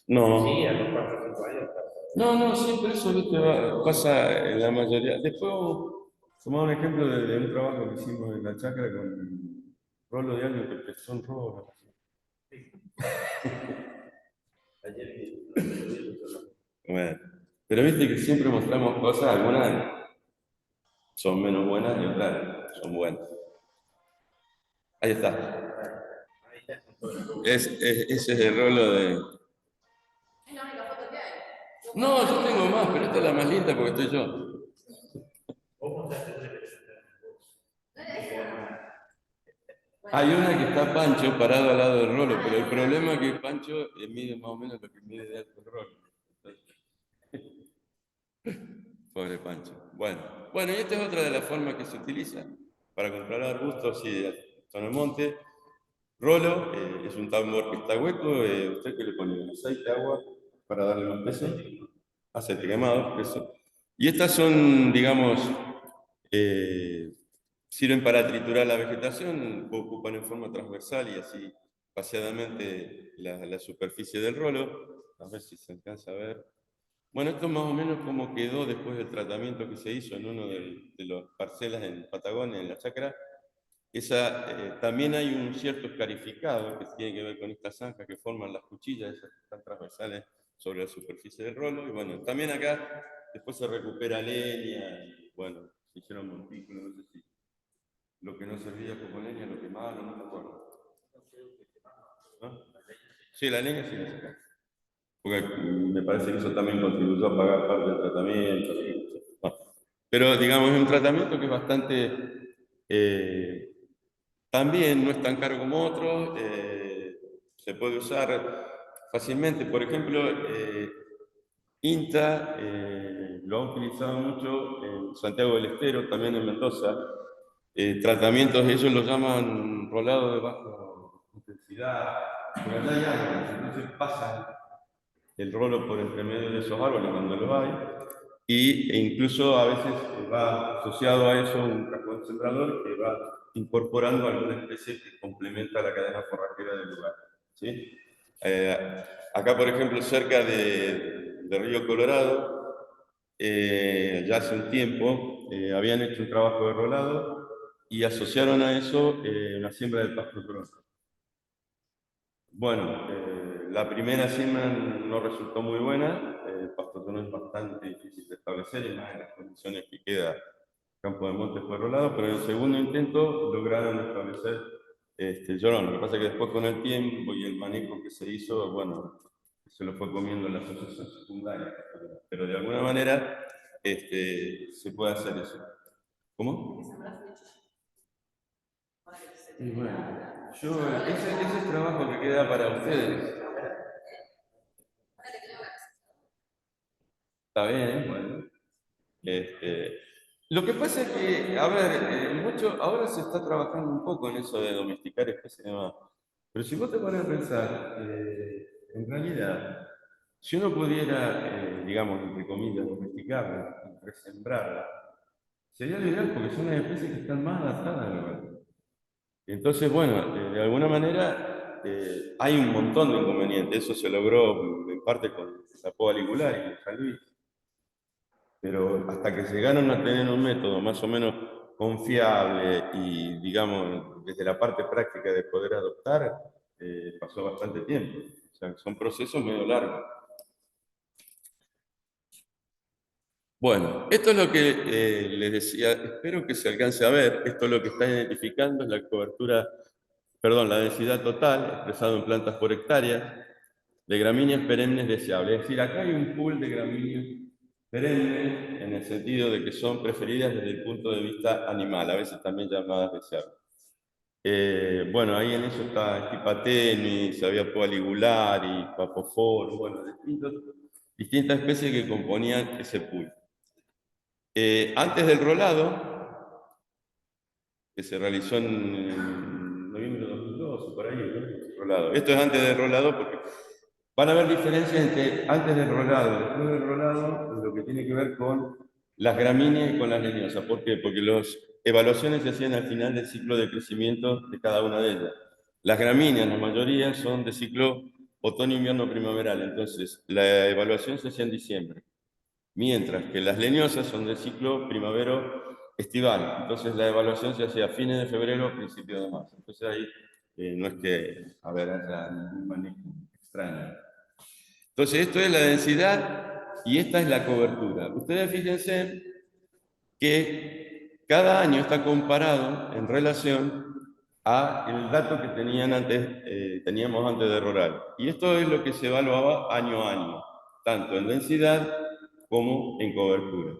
No. Sí, a los 4 o 5 años. No, siempre eso ¿viste? Pasa en la mayoría. Después tomamos un ejemplo de un trabajo que hicimos en la chacra con rolo de algo que empezó en robo. Ayer Bueno, pero viste que siempre mostramos cosas, algunas son menos buenas y otras son buenas. Ahí está. Ese es el rolo de... No, yo tengo más, pero esta es la más linda porque estoy yo. Hay una que está Pancho parado al lado del rolo, pero el problema es que Pancho mide más o menos lo que mide de alto el rolo. Pobre Pancho. Bueno, y esta es otra de las formas que se utiliza para controlar arbustos y zona monte. Rolo es un tambor que está hueco. ¿Usted qué le pone? Aceite, agua para darle más peso. Aceite quemado, peso. Y estas son, digamos, sirven para triturar la vegetación, ocupan en forma transversal y así paseadamente la superficie del rolo. A ver si se alcanza a ver. Bueno, esto más o menos como quedó después del tratamiento que se hizo en uno de las parcelas en Patagonia, en la chacra. También hay un cierto escarificado que tiene que ver con estas zanjas que forman las cuchillas, esas que están transversales sobre la superficie del rolo. Y bueno, también acá después se recupera leña y bueno, se hicieron montículos, no sé si lo que no servía como leña lo quemaron, no me acuerdo. ¿No? Sí, la leña sí la sacaron. Porque me parece que eso también contribuyó a pagar parte del tratamiento. No. Pero digamos, es un tratamiento que es bastante... también no es tan caro como otros, se puede usar fácilmente. Por ejemplo, INTA lo ha utilizado mucho en Santiago del Estero, también en Mendoza. Tratamientos, ellos lo llaman rolado de baja intensidad, porque allá hay árboles, entonces pasan el rolo por entre medio de esos árboles cuando los hay, e incluso a veces va asociado a eso un concentrador que va incorporando alguna especie que complementa la cadena forrajera del lugar. ¿Sí? Acá, por ejemplo, cerca de Río Colorado, ya hace un tiempo, habían hecho un trabajo de rolado y asociaron a eso una siembra de pasto crónico. Bueno, La primera siembra no resultó muy buena, el pastorzón es bastante difícil de establecer, y más en las condiciones que queda Campo de Montes fue rolado, pero en el segundo intento lograron establecer el llorón. Lo que pasa es que después con el tiempo y el manejo que se hizo, bueno, se lo fue comiendo la asociación secundaria, pero de alguna manera se puede hacer eso. ¿Cómo? Y bueno, ese es trabajo que queda para ustedes. Está bien, bueno. Lo que pasa es que, a ver, ahora se está trabajando un poco en eso de domesticar especies y demás. Pero si vos te pones a pensar, en realidad, si uno pudiera, digamos, entre comillas, domesticarla, resembrarla, sería lo ideal porque son las especies que están más adaptadas al lugar. Entonces, bueno, de alguna manera hay un montón de inconvenientes. Eso se logró en parte con la poda ligular y el San Luis. Pero hasta que llegaron a tener un método más o menos confiable y, digamos, desde la parte práctica de poder adoptar, pasó bastante tiempo. O sea, son procesos medio largos. Bueno, esto es lo que les decía, espero que se alcance a ver. Esto es lo que está identificando, es la cobertura, perdón, la densidad total, expresado en plantas por hectárea, de gramíneas perennes deseables. Es decir, acá hay un pool de gramíneas perennes en el sentido de que son preferidas desde el punto de vista animal, a veces también llamadas deseables. Bueno, ahí en eso está Hipatenis, había poa ligular y papofor, bueno, distintas especies que componían ese pool. Antes del rolado, que se realizó en noviembre de 2012, por ahí, ¿no? Rolado. Esto es antes del rolado porque van a haber diferencias entre antes del rolado y después del rolado, lo que tiene que ver con las gramíneas y con las leñosas. ¿Por qué? Porque las evaluaciones se hacían al final del ciclo de crecimiento de cada una de ellas. Las gramíneas, la mayoría, son de ciclo otoño-invierno primaveral, entonces la evaluación se hacía en diciembre. Mientras que las leñosas son de ciclo primavero-estival, entonces la evaluación se hacía a fines de febrero o principios de marzo. Entonces ahí no es que haya ningún manejo extraño. Entonces esto es la densidad y esta es la cobertura. Ustedes fíjense que cada año está comparado en relación a el dato que teníamos antes de rural. Y esto es lo que se evaluaba año a año, tanto en densidad como en cobertura.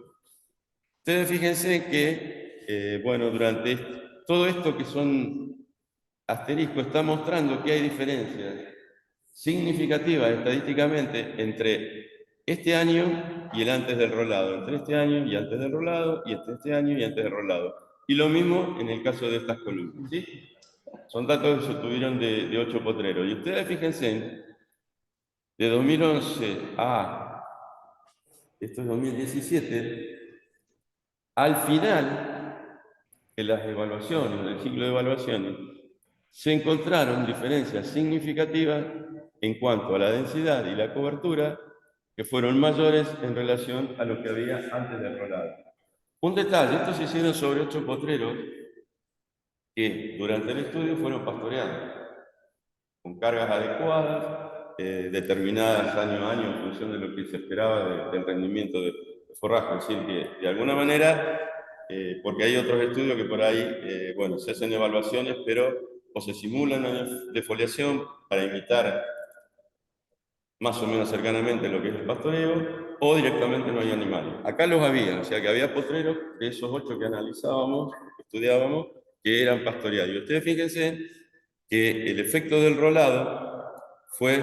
Ustedes fíjense que, bueno, durante todo esto que son asteriscos está mostrando que hay diferencias significativas estadísticamente entre este año y el antes del rolado, entre este año y antes del rolado, y entre este año y antes del rolado. Y lo mismo en el caso de estas columnas, ¿sí? Son datos que se obtuvieron de 8 potreros. Y ustedes fíjense, de 2011 a esto es 2017, al final de las evaluaciones, del ciclo de evaluaciones, se encontraron diferencias significativas en cuanto a la densidad y la cobertura que fueron mayores en relación a lo que había antes del rolado. Un detalle, estos se hicieron sobre 8 potreros que durante el estudio fueron pastoreados con cargas adecuadas, determinadas año a año en función de lo que se esperaba del rendimiento de forraje. Es decir, que de alguna manera, porque hay otros estudios que por ahí, bueno, se hacen evaluaciones, pero o se simula una defoliación para imitar más o menos cercanamente lo que es el pastoreo, o directamente no hay animales. Acá los había, o sea que había potreros de esos 8 que analizábamos, que estudiábamos, que eran pastoreados. Y ustedes fíjense que el efecto del rolado fue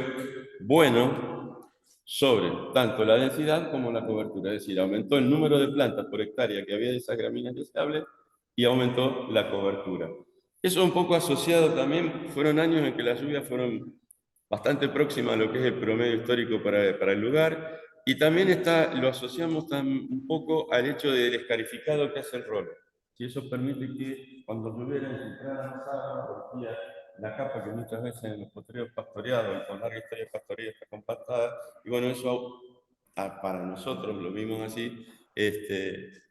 bueno sobre tanto la densidad como la cobertura, es decir, aumentó el número de plantas por hectárea que había de esas gramíneas deseables y aumentó la cobertura. Eso un poco asociado también, fueron años en que las lluvias fueron bastante próximas a lo que es el promedio histórico para el lugar, y también lo asociamos un poco al hecho del escarificado que hace el rolo. Si eso permite que cuando lloviera entraran sábana, la capa que muchas veces en los potreros pastoreados y con larga historia pastorea está compactada, y bueno, eso para nosotros, lo vimos así,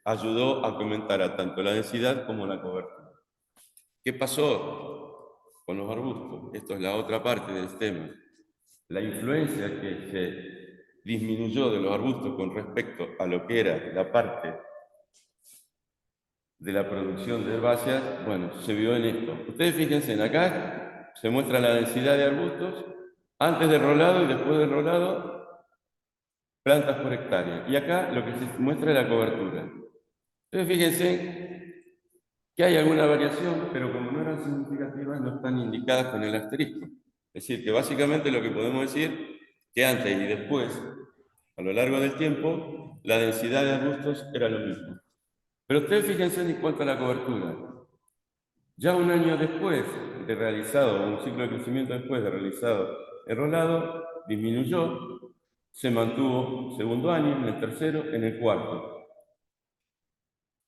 ayudó a que aumentara tanto la densidad como la cobertura. ¿Qué pasó con los arbustos? Esto es la otra parte del tema. la influencia que se disminuyó de los arbustos con respecto a lo que era la parte de la producción de herbáceas, bueno, se vio en esto. Ustedes fíjense, acá se muestra la densidad de arbustos antes del rolado y después del rolado, plantas por hectárea. Y acá lo que se muestra es la cobertura. Entonces fíjense que hay alguna variación, pero como no eran significativas, no están indicadas con el asterisco. Es decir, que básicamente lo que podemos decir que antes y después, a lo largo del tiempo, la densidad de arbustos era lo mismo. Pero ustedes fíjense en cuanto a la cobertura. Ya un año después de realizado, un ciclo de crecimiento después de realizado el rolado, disminuyó, se mantuvo segundo año, en el tercero, en el cuarto.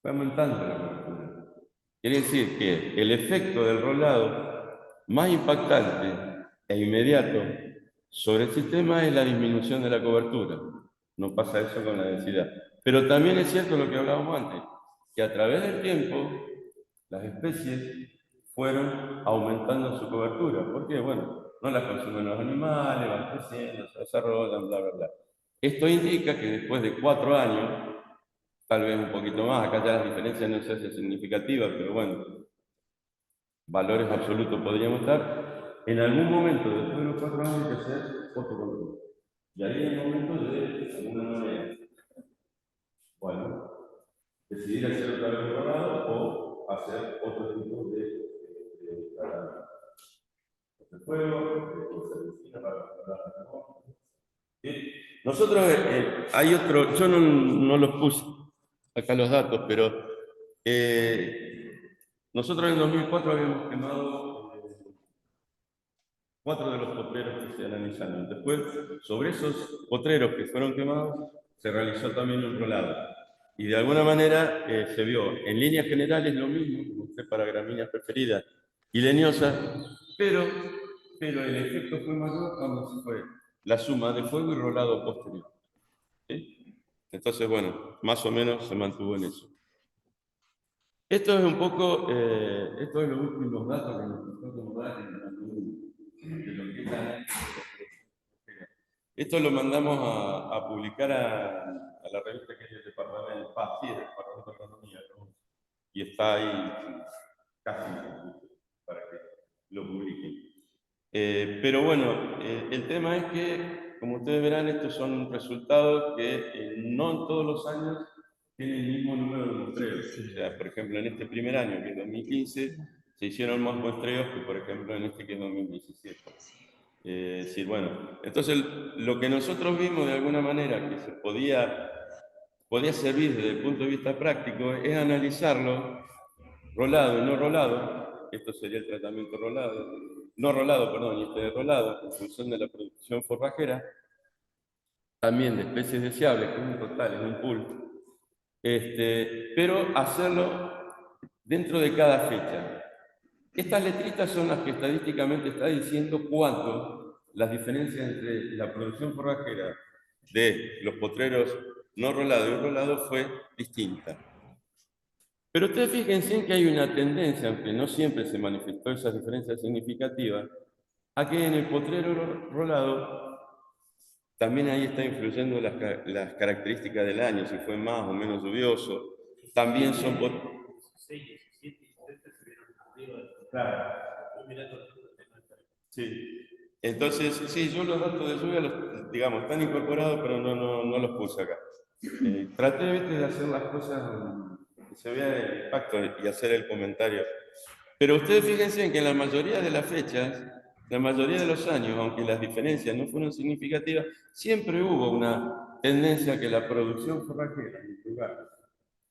Fue aumentando la cobertura. Quiere decir que el efecto del rolado más impactante e inmediato sobre el sistema es la disminución de la cobertura. No pasa eso con la densidad. Pero también es cierto lo que hablábamos antes, que a través del tiempo las especies fueron aumentando su cobertura. ¿Por qué? Bueno, no las consumen los animales, van creciendo, se desarrollan, bla, bla, bla. Esto indica que después de 4 años, tal vez un poquito más, acá ya las diferencias no se hacen significativas, pero bueno, valores absolutos podríamos estar, en algún momento después de los 4 años hay que hacer autocontrol. Y ahí es el momento de alguna manera, bueno, decidir hacer otra vez el rolado o hacer otro tipo de tratamiento. De fuego, de medicina para nosotros, hay otro, yo no los puse acá los datos, pero nosotros en 2004 habíamos quemado 4 de los potreros que se analizaron. Después, sobre esos potreros que fueron quemados, se realizó también un rolado. Y de alguna manera se vio, en líneas generales, lo mismo, como usted para gramíneas preferidas y leñosas, pero el efecto fue mayor cuando se fue la suma de fuego y rolado posterior. ¿Sí? Entonces, bueno, más o menos se mantuvo en eso. Esto es un poco, esto es los últimos datos que nos tocó dar de lo que es la... Esto lo mandamos a publicar a la revista que es el Departamento del Departamento de Economía, ¿no? Y está ahí casi para que lo publiquen. Pero bueno, el tema es que, como ustedes verán, estos son resultados que no en todos los años tienen el mismo número de muestreos. O sea, por ejemplo, en este primer año, que es 2015, se hicieron más muestreos que, por ejemplo, en este que es 2017. Sí, bueno, entonces lo que nosotros vimos de alguna manera que se podía servir desde el punto de vista práctico es analizarlo rolado y no rolado. Esto sería el tratamiento rolado, no rolado, perdón, y este de rolado, en función de la producción forrajera, también de especies deseables, que es un total, es un pool, pero hacerlo dentro de cada fecha. Estas letritas son las que estadísticamente está diciendo cuánto las diferencias entre la producción forrajera de los potreros no rolados y rolados fue distinta. Pero ustedes fíjense que hay una tendencia, aunque no siempre se manifestó esa diferencia significativa, a que en el potrero rolado también ahí está influyendo las características del año, si fue más o menos lluvioso. También son... Claro. Sí. Entonces, sí, yo los datos de lluvia, digamos, están incorporados, pero no los puse acá. Traté de hacer las cosas que se vea el impacto y hacer el comentario. Pero ustedes fíjense en que en la mayoría de las fechas, la mayoría de los años, aunque las diferencias no fueron significativas, siempre hubo una tendencia a que la producción forrajera en el lugar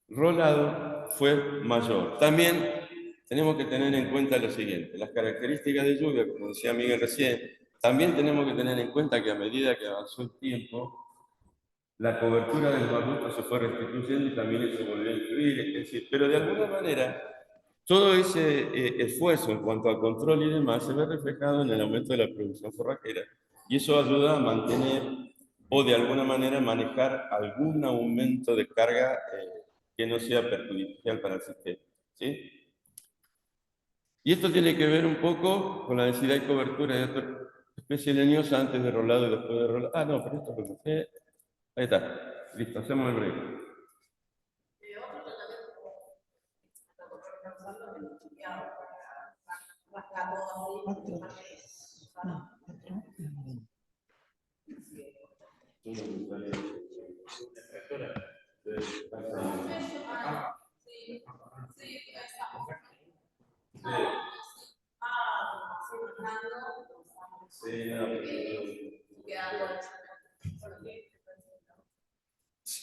rolado fue mayor. También tenemos que tener en cuenta lo siguiente, las características de lluvia, como decía Miguel recién, también tenemos que tener en cuenta que a medida que avanzó el tiempo, la cobertura del barbuto se fue restituyendo y también eso volvió a influir, es decir, pero de alguna manera todo ese esfuerzo en cuanto al control y demás se ve reflejado en el aumento de la producción forrajera y eso ayuda a mantener o de alguna manera manejar algún aumento de carga que no sea perjudicial para el sistema. ¿Sí? Y esto tiene que ver un poco con la densidad y cobertura de otras especie leñosa antes de rolado y después de rolado. Ah, no, pero esto lo que ahí está. Listo, hacemos el break.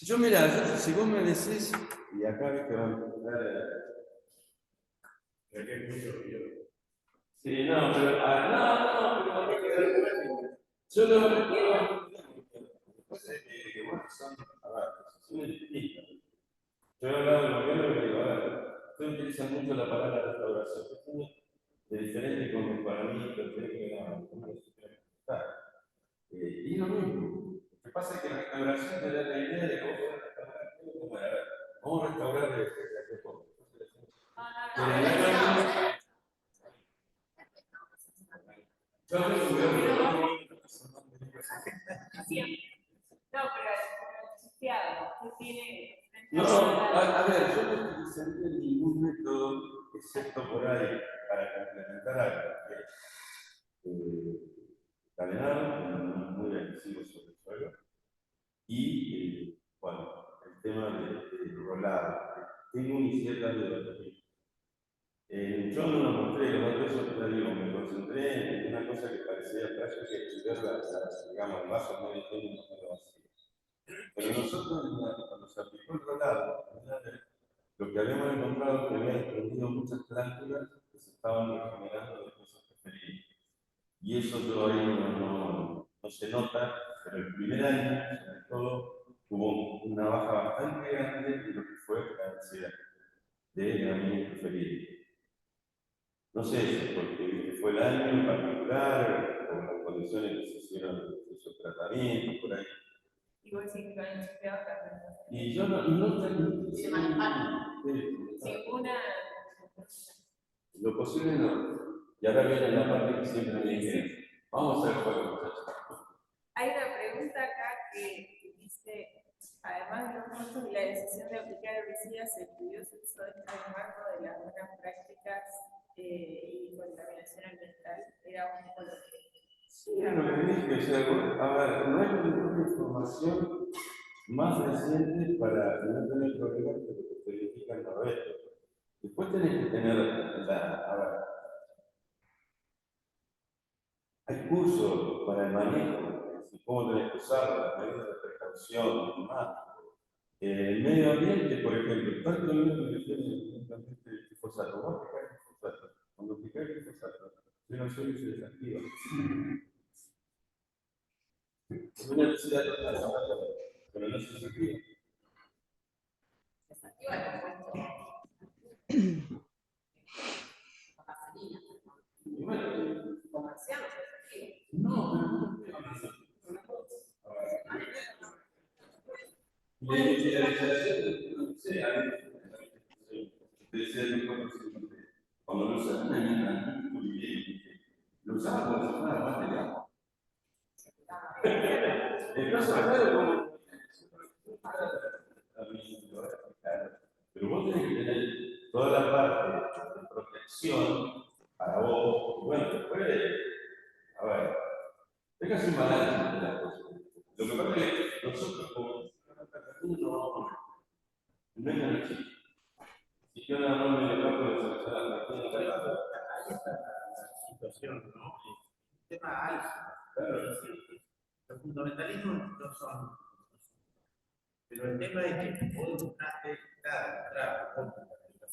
Yo mira, si vos me decís, y acá ves que van a encontrar. Sí, no, pero no, pero yo lo que bueno, son, a ver, son distintas. Yo he hablado de lo que digo, a ver, ustedes utilizan mucho la palabra restauración, de diferente como para mí, pero tiene que ver y lo mismo. Lo que pasa es que la restauración te da la idea de que vos podés restaurar todo como a ver, vamos a restaurar este cosa. No, a ver, yo no utilizaría ningún método, excepto por ahí, para complementar algo que cadenado, muy agresivo sobre el suelo, y, bueno, el tema del rolado. Tengo una cierta duda. Yo no lo mostré, los otros yo te digo, me concentré en una cosa que parecía frágil, que ver digamos, el vaso medio lleno y no medio vacío. Pero nosotros, cuando se aplicó el rolado, lo que habíamos encontrado es que había desprendido muchas plántulas que se estaban regenerando de cosas preferidas. Y eso yo ahí no se nota, pero el primer año, sobre todo, hubo una baja bastante grande de lo que fue la ansiedad de gramíneas preferidas. No sé si es porque fue el año en particular, o las condiciones que se hicieron esos tratamientos, por ahí. Y vos decís que lo han chequeado también. Y yo no tengo Ninguna. Lo posible no. Y ahora viene la parte que siempre me dijeron. Vamos a hacer juego, muchachos. Hay una pregunta acá que dice, además de los costos y la decisión de aplicar herbicidas, se estudió su uso dentro del marco de las buenas prácticas y contaminación ambiental. Era un poco lo que... Sí, era lo que dije, o sea, bueno, a ver, no hay ninguna información más reciente para no tener problemas que lo que te verifican los restos. Después tenés que tener, a ver, hay cursos para el manejo, cómo tenés que usarlo, las medidas de precaución, demás. El medio ambiente, por ejemplo, tanto el medio ambiente tiene glifosato, vos aplicás glifosato, cuando aplicás glifosato, yo no soy se desactiva. Es una necesidad total, pero no se desactiva. Desactiva el compuesto. Y bueno, Comercial, desactiva. no, la legislación, cuando lo usan lo usaban como si fuera más de agua. El caso claro como pero vos tenés que tener toda la parte de protección para vos. Y bueno, después, a ver, tengas un balance de las cosas. Lo que pasa es que nosotros como no es una chica. Si yo nada más me le paso de selección a la Situación, ¿no? El tema álgido. Los fundamentalismos no son. Pero el tema es que vos buscaste cada